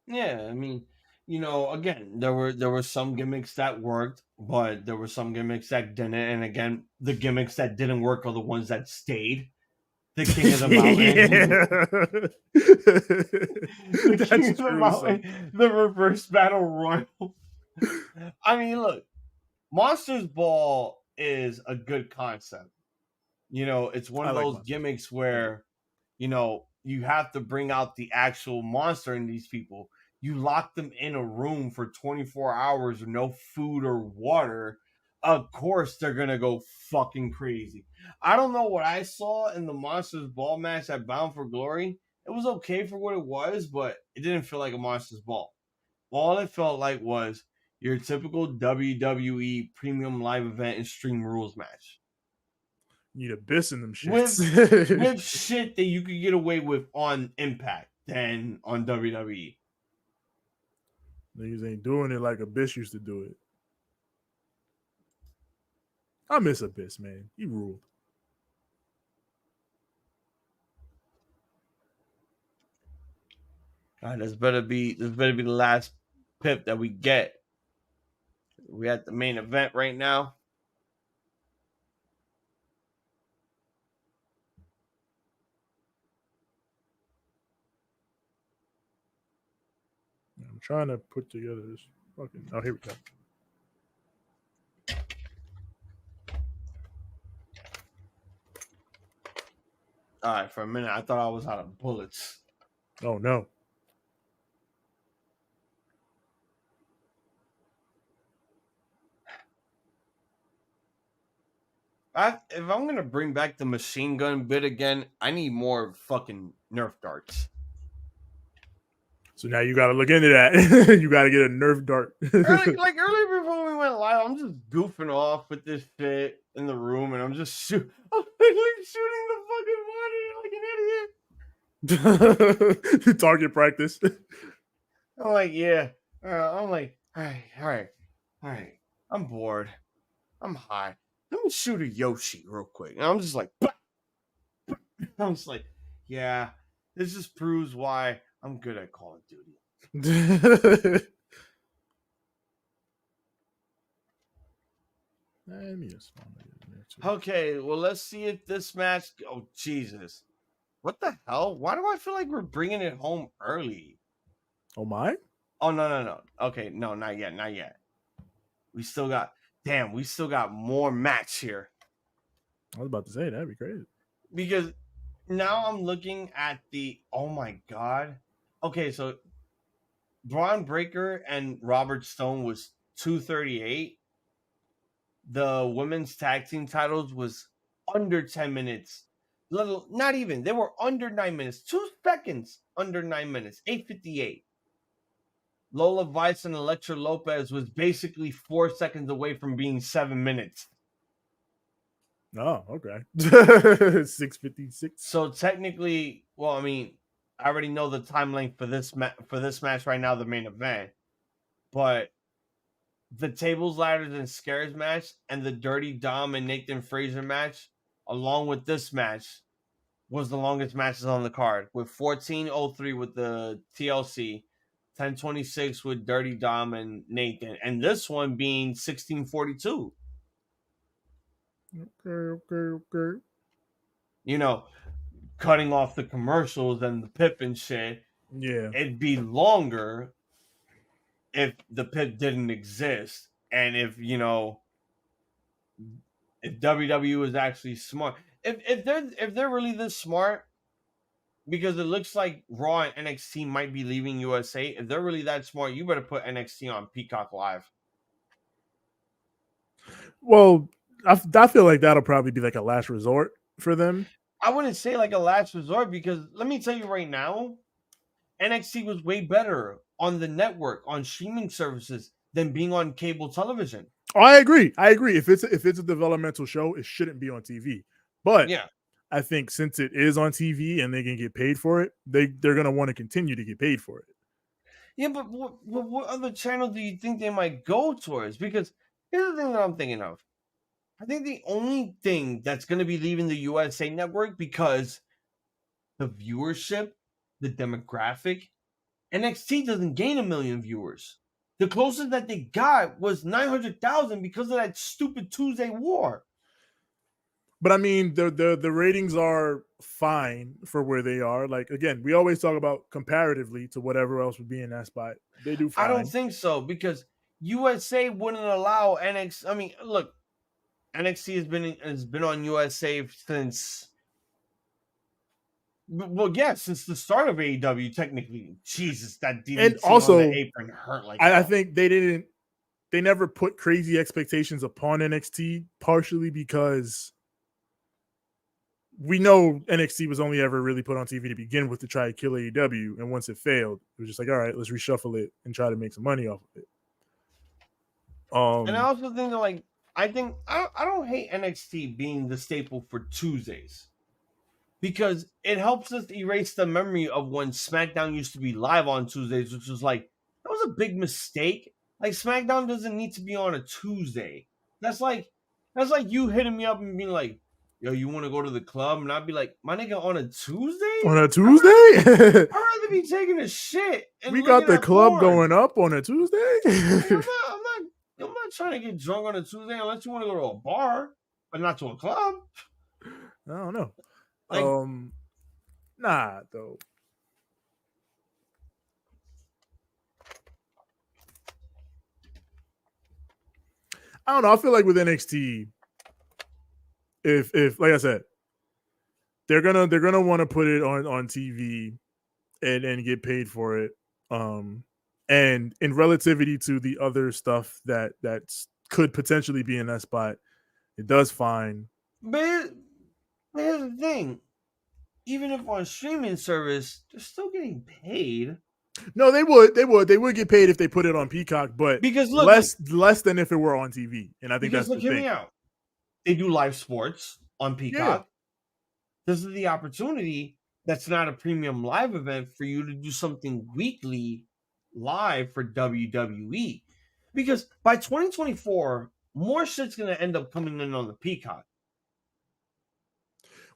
Yeah, I mean, again, there were some gimmicks that worked, but there were some gimmicks that didn't. And again, the gimmicks that didn't work are the ones that stayed. The King of the Mountain. The King of the Mountain. The Reverse Battle Royal. I mean, look, Monsters Ball is a good concept. It's one of those gimmicks where, you have to bring out the actual monster in these people. You lock them in a room for 24 hours with no food or water. Of course, they're going to go fucking crazy. I don't know what I saw in the Monsters Ball match at Bound for Glory. It was okay for what it was, but it didn't feel like a Monsters Ball. All it felt like was your typical WWE premium live event Extreme Rules match. Need Abyss in them shits. With shit that you could get away with on Impact than on WWE. Niggas ain't doing it like Abyss used to do it. I miss Abyss, man. He ruled. All right, this better be the last pip that we get. We at the main event right now. I'm trying to put together this fucking. Oh, here we go. All right, for a minute I thought I was out of bullets. Oh no. If I'm gonna bring back the machine gun bit again, I need more fucking Nerf darts. So now you got to look into that. You got to get a Nerf dart. Earlier before we went live, I'm just goofing off with this shit in the room, and I'm just shooting the fucking monitor like an idiot. Target practice. I'm like, yeah. I'm like, all right. I'm bored. I'm high. Let me shoot a Yoshi real quick. And I'm just like, bah! I'm just like, yeah, this just proves why I'm good at Call of Duty. Okay, well, let's see if this match. Oh, Jesus. What the hell? Why do I feel like we're bringing it home early? Oh, my? Oh, no. Okay, no, not yet. We still got more match here. I was about to say, that'd be crazy. Because now I'm looking at oh my God. Okay, so Braun Breaker and Robert Stone was 238. The women's tag team titles was under 10 minutes. Not even. They were under 9 minutes. 2 seconds under 9 minutes. 8:58. Lola Vice and Elektra Lopez was basically 4 seconds away from being 7 minutes. Oh, okay. 6:56. So technically, well, I mean, I already know the time length for this match right now, the main event. But the tables, ladders, and scares match and the Dirty Dom and Nathan Frazer match, along with this match, was the longest matches on the card, with 14:03 with the TLC, 10:26 with Dirty Dom and Nathan, and this one being 16:42. Okay. You know, cutting off the commercials and the pip and shit. Yeah. It'd be longer if the pip didn't exist, and if WWE was actually smart. If they're really this smart, because it looks like Raw and NXT might be leaving USA. If they're really that smart, you better put NXT on Peacock Live. Well, I feel like that'll probably be like a last resort for them. I wouldn't say like a last resort, because let me tell you right now, NXT was way better on the network, on streaming services, than being on cable television. Oh, I agree. If it's a developmental show, it shouldn't be on TV. But yeah, I think since it is on TV and they can get paid for it, they're gonna want to continue to get paid for it. Yeah, but what other channel do you think they might go towards? Because here's the thing that I'm thinking of. I think the only thing that's going to be leaving the USA Network, because the viewership, the demographic, NXT doesn't gain 1 million viewers. The closest that they got was 900,000 because of that stupid Tuesday war. But I mean, the ratings are fine for where they are. Like, again, we always talk about comparatively to whatever else would be in that spot. They do fine. I don't think so, because USA wouldn't allow NXT. I mean, look, NXT has been on USA since, well, yeah, since the start of AEW. Technically, Jesus, that DDT and also, on the apron hurt like. I think they never put crazy expectations upon NXT, partially because we know NXT was only ever really put on TV to begin with to try to kill AEW, and once it failed, it was just like, all right, let's reshuffle it and try to make some money off of it. And I also think that, I don't hate NXT being the staple for Tuesdays, because it helps us erase the memory of when SmackDown used to be live on Tuesdays, which was that was a big mistake. Like, SmackDown doesn't need to be on a Tuesday. That's like you hitting me up and being like, yo, you want to go to the club? And I'd be like, my nigga, on a Tuesday? On a Tuesday? I'd rather be taking a shit. And we got the club porn. going up on a Tuesday? I'm not trying to get drunk on a Tuesday unless you want to go to a bar, but not to a club. I don't know. Nah, though. I don't know. I feel like with NXT, if like I said, they're gonna want to put it on TV and get paid for it. And in relativity to the other stuff that could potentially be in that spot, it does fine. But here's the thing. Even if on streaming service, they're still getting paid. No, they would get paid if they put it on Peacock, but Because look, less than if it were on TV. And I think because that's look, the hear thing. me out. They do live sports on Peacock. Yeah. This is the opportunity that's not a premium live event for you to do something weekly live for WWE. Because by 2024, more shit's going to end up coming in on the Peacock.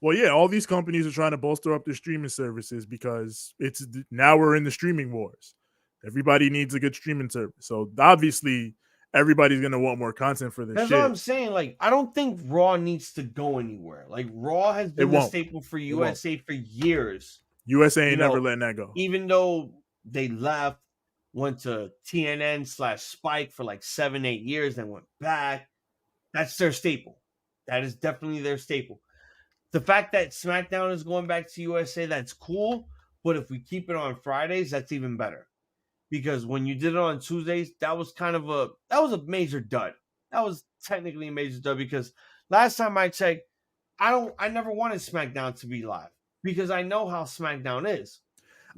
Well, yeah, all these companies are trying to bolster up their streaming services because it's now we're in the streaming wars. Everybody needs a good streaming service. So obviously everybody's going to want more content for this That's shit. what I'm saying. Like, I don't think Raw needs to go anywhere. Like, Raw has been the staple for USA for years. USA ain't never letting that go. Even though they left, went to TNN/Spike for like 7-8 years, then went back. That's their staple. That is definitely their staple. The fact that SmackDown is going back to USA, that's cool. But if we keep it on Fridays, that's even better. Because when you did it on Tuesdays, that was a major dud. That was technically a major dud because last time I checked, I never wanted SmackDown to be live because I know how SmackDown is.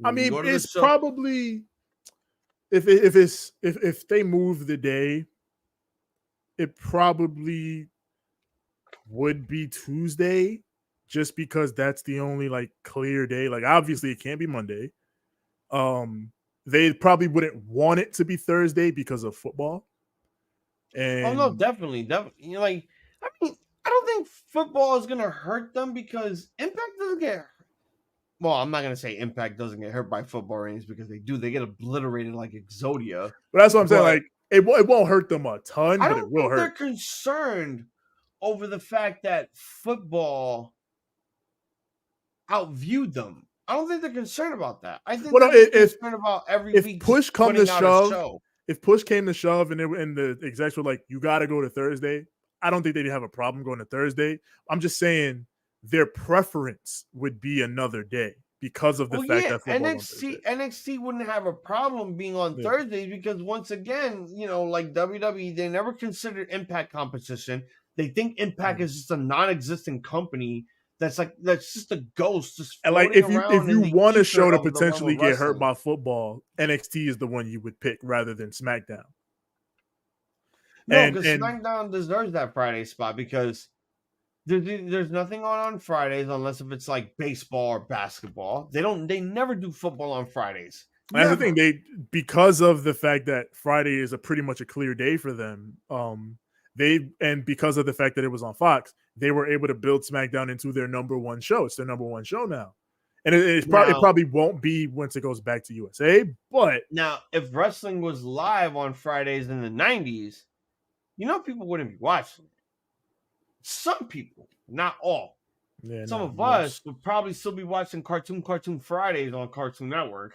I mean, it's probably if they move the day, it probably would be Tuesday, just because that's the only like clear day. Like obviously it can't be Monday. They probably wouldn't want it to be Thursday because of football. And oh no, definitely. You know, like I mean, I don't think football is gonna hurt them because Impact doesn't get hurt. Well, I'm not gonna say Impact doesn't get hurt by football ratings because they do. They get obliterated like Exodia. But that's what I'm saying. Like it won't hurt them a ton, but it will hurt. They're concerned over the fact that football outviewed them. I don't think they're concerned about that. I think they're concerned about every week. Push come to shove, if push came to shove, and the execs were like, "You got to go to Thursday," I don't think they'd have a problem going to Thursday. I'm just saying their preference would be another day because of the fact that NXT wouldn't have a problem being on Thursdays because once again, you know, like WWE, they never considered Impact competition. They think Impact is just a non-existent company. That's just a ghost. Just and like if you want a show to potentially get hurt by football, NXT is the one you would pick rather than SmackDown. No, because SmackDown deserves that Friday spot because there's nothing on Fridays unless if it's like baseball or basketball. They never do football on Fridays. That's the thing. Because of the fact that Friday is pretty much a clear day for them. Because of the fact that it was on Fox, they were able to build SmackDown into their number one show. It's their number one show now. And it probably won't be once it goes back to USA. But now, if wrestling was live on Fridays in the 90s, you know people wouldn't be watching it. Some people, not all. Yeah, some of us would probably still be watching Cartoon Fridays on Cartoon Network.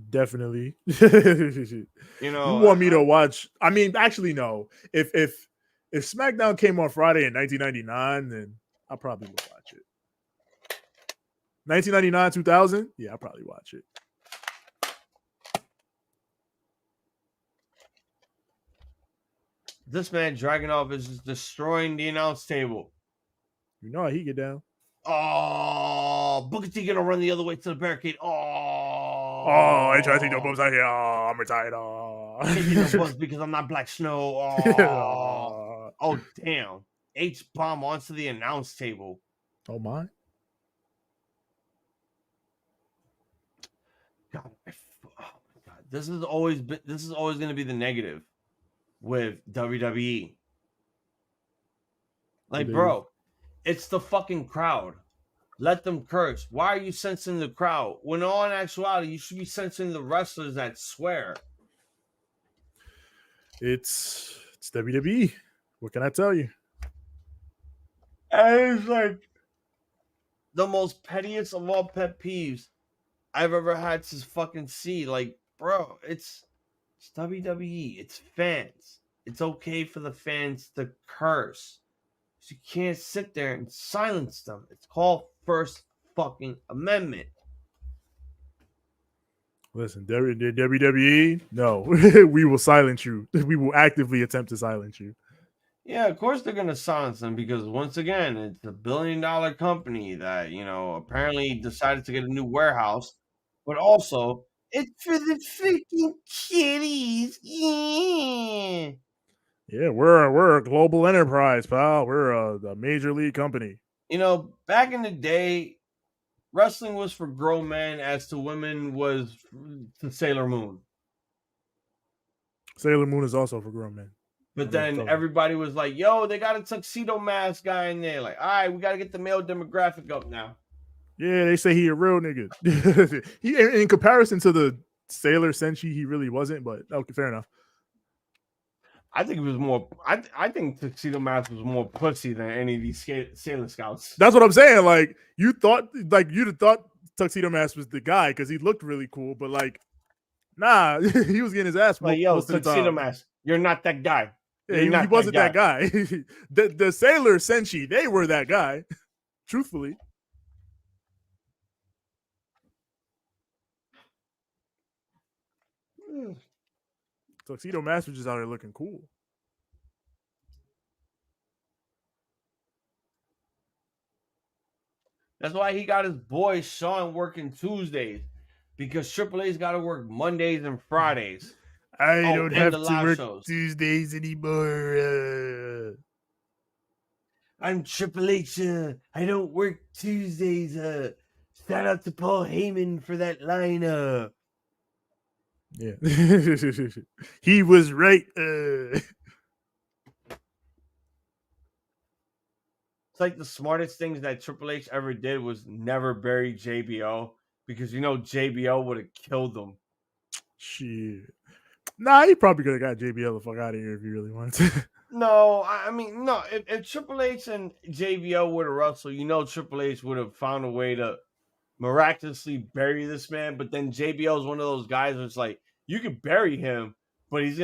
Definitely. You know, you want me to watch? I mean, actually, no. If SmackDown came on Friday in 1999, then I probably would watch it. 1999, 2000? Yeah, I'll probably watch it. This man, Dragunov, is just destroying the announce table. You know how he get down. Oh, Booker T gonna run the other way to the barricade. I try to take no bumps out here. Oh, I'm retired. Taking no bumps because I'm not Black Snow. Oh, damn. H-bomb onto the announce table. Oh, my. God, this is always going to be the negative with WWE. Like, bro, it's the fucking crowd. Let them curse. Why are you censoring the crowd? When all in actuality, you should be censoring the wrestlers that swear. It's WWE. What can I tell you? And it's like the most pettiest of all pet peeves I've ever had to fucking see. Like, bro, it's WWE. It's fans. It's okay for the fans to curse. You can't sit there and silence them. It's called First fucking Amendment. Listen, WWE, no, we will silence you. We will actively attempt to silence you. Yeah, of course they're going to silence them because once again, it's a $1 billion company that, you know, apparently decided to get a new warehouse, but also It's for the freaking kitties. Yeah. Yeah, we're a global enterprise, pal. We're a major league company. You know, back in the day, wrestling was for grown men as to women was to Sailor Moon. Sailor Moon is also for grown men. But then everybody was like, yo, they got a tuxedo mask guy in there. Like, all right, we got to get the male demographic up now. Yeah, they say he a real nigga. He, in comparison to the Sailor Senshi, he really wasn't, but okay, fair enough. I think it was more. I think Tuxedo Mask was more pussy than any of these Sailor Scouts. That's what I'm saying. Like you'd have thought Tuxedo Mask was the guy because he looked really cool, but like, nah, he was getting his ass like, yo, Tuxedo Mask, you're not that guy. Yeah, he wasn't that guy. the Sailor Senshi, they were that guy. Truthfully. Tuxedo Mask was just out there looking cool. That's why he got his boy Sean working Tuesdays, because Triple H's got to work Mondays and Fridays. I don't have to work Tuesdays anymore. I'm Triple H. I don't work Tuesdays. Shout out to Paul Heyman for that line. Yeah. He was right. It's like the smartest things that Triple H ever did was never bury JBL, because you know JBL would have killed them. Shit. Nah, he probably could have got JBL the fuck out of here if he really wanted to. No, I mean, no. If Triple H and JBL would have wrestled, you know Triple H would have found a way to miraculously bury this man. But then JBL is one of those guys where it's like, you could bury him, but he's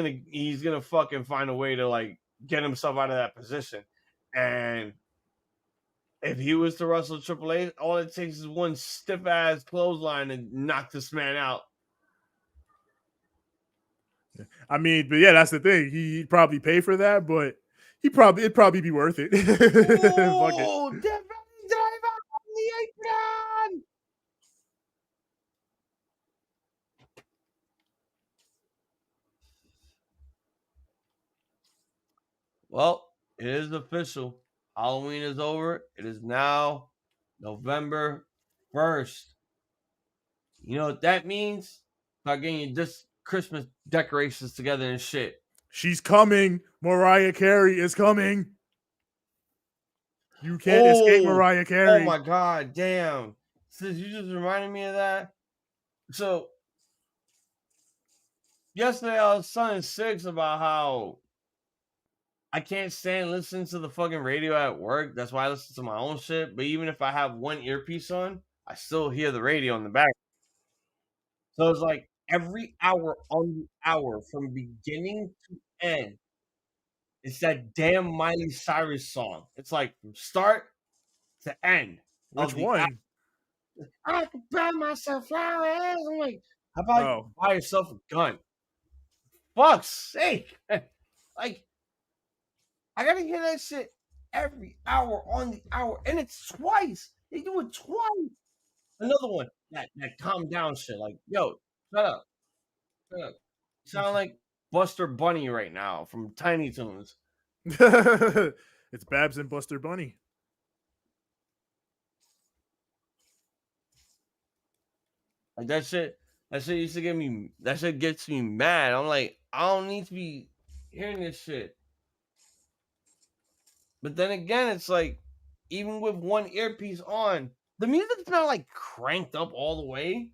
gonna fucking find a way to like get himself out of that position. And if he was to wrestle Triple H, all it takes is one stiff ass clothesline and knock this man out. I mean, but yeah, that's the thing. He'd probably pay for that, but it'd probably be worth it. Oh, Devin driver on the apron! Well, it is official. Halloween is over. It is now November 1st. You know what that means? Start getting your Christmas decorations together and shit. She's coming. Mariah Carey is coming. You can't escape Mariah Carey. Oh my god, damn. Sis, you just reminded me of that. So, yesterday I was telling Six about how I can't stand listening to the fucking radio at work. That's why I listen to my own shit. But even if I have one earpiece on, I still hear the radio in the back. So it's like every hour on the hour from beginning to end, it's that damn Miley Cyrus song. It's like from start to end. Which one? I could buy myself flowers. I'm like, how about you buy yourself a gun? Fuck's sake. Like, I gotta hear that shit every hour on the hour. And it's twice. They do it twice. Another one, that calm down shit. Like, yo, shut up. Shut up. You sound like Buster Bunny right now from Tiny Toons. It's Babs and Buster Bunny. Like that shit used to that shit gets me mad. I'm like, I don't need to be hearing this shit. But then again, it's like, even with one earpiece on, the music's not like cranked up all the way,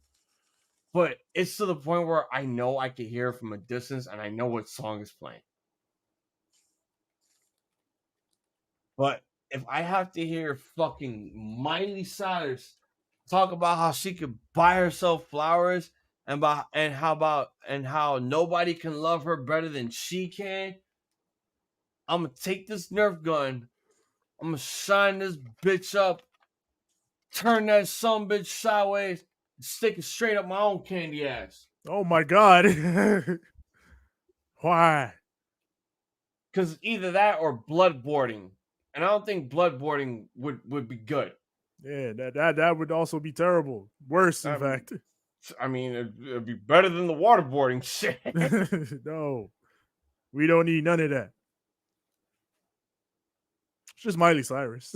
but it's to the point where I know I can hear it from a distance and I know what song is playing. But if I have to hear fucking Miley Cyrus talk about how she could buy herself flowers and how nobody can love her better than she can, I'm gonna take this Nerf gun, I'm gonna shine this bitch up, turn that son bitch sideways, and stick it straight up my own candy ass. Oh my god. Why? Because either that or bloodboarding. And I don't think bloodboarding would be good. Yeah, that would also be terrible. Worse, in fact. I mean, it'd be better than the waterboarding shit. No, we don't need none of that. It's just Miley Cyrus.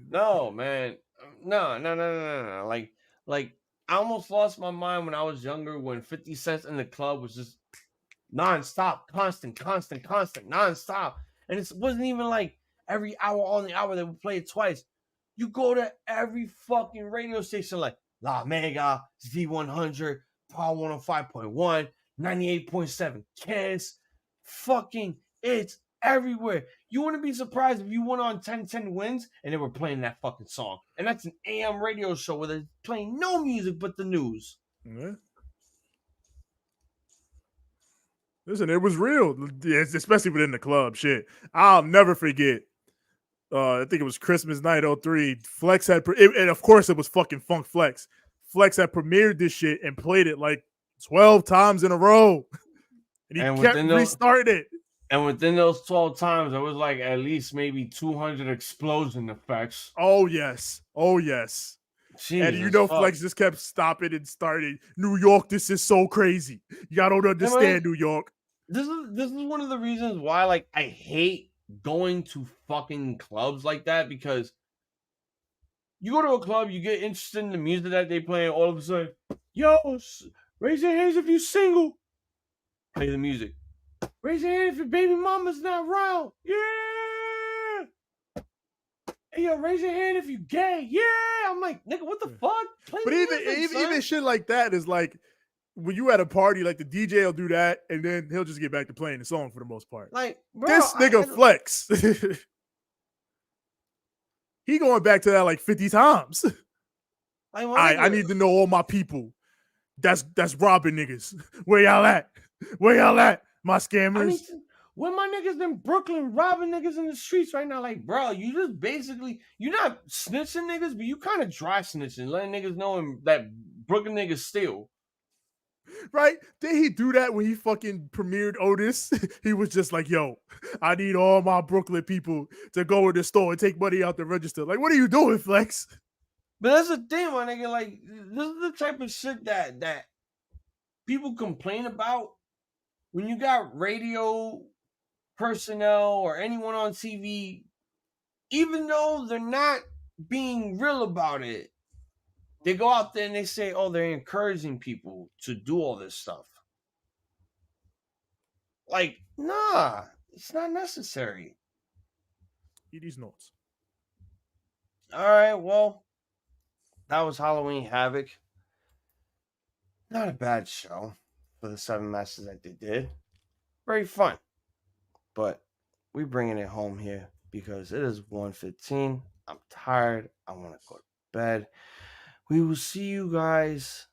No, man. No. Like, I almost lost my mind when I was younger when 50 Cent in the club was just non-stop, constant, non-stop. And it wasn't even like every hour on the hour they would play it twice. You go to every fucking radio station like La Mega, Z100, Power 105.1, 98.7 Kiss. Fucking, it's everywhere. You wouldn't be surprised if you went on 1010 Wins and they were playing that fucking song. And that's an AM radio show where they're playing no music but the news. Yeah. Listen, it was real, especially within the club. Shit, I'll never forget. I think it was Christmas night 03. Flex had, and of course it was fucking Funk Flex. Flex had premiered this shit and played it like 12 times in a row. And he kept restarting it. And within those 12 times, there was like at least maybe 200 explosion effects. Oh, yes. Jesus, and you know, Flex just kept stopping and starting. New York, this is so crazy. Y'all don't understand, New York. This is one of the reasons why, like, I hate going to fucking clubs like that, because you go to a club, you get interested in the music that they play, and all of a sudden, yo, raise your hands if you're single. Play the music. Raise your hand if your baby mama's not around. Yeah. Hey, yo, raise your hand if you gay. Yeah. I'm like, nigga, what the fuck? Play but even shit like that is like, when you at a party, like the DJ will do that, and then he'll just get back to playing the song for the most part. Like, bro, this nigga Flex, he going back to that like 50 times. Like, I need to know all my people. That's robbing niggas. Where y'all at? My scammers. When my niggas in Brooklyn robbing niggas in the streets right now, like, bro, you just basically, you're not snitching niggas, but you kind of dry snitching, letting niggas know that Brooklyn niggas steal. Right? Did he do that when he fucking premiered Otis? He was just like, yo, I need all my Brooklyn people to go in the store and take money out the register. Like, what are you doing, Flex? But that's the thing, my nigga. Like, this is the type of shit that people complain about when you got radio personnel or anyone on TV, even though they're not being real about it. They go out there and they say, oh, they're encouraging people to do all this stuff. Like, nah, it's not necessary. Eat these notes. All right, well, that was Halloween Havoc. Not a bad show for the 7 matches that they did. Very fun. But we're bringing it home here because it is 1:15. I'm tired. I want to go to bed. We will see you guys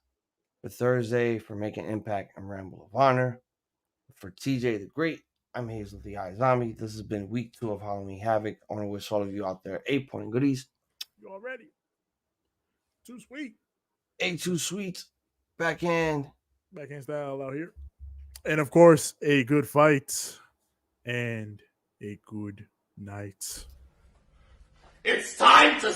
for Thursday for Making Impact and Ramble of Honor. For TJ the Great, I'm Hazel the iZombie. This has been week 2 of Halloween Havoc. I want to wish all of you out there 8-point goodies. You already? Too sweet. 8-2 sweet. Backhand style out here. And of course, a good fight and a good night. It's time to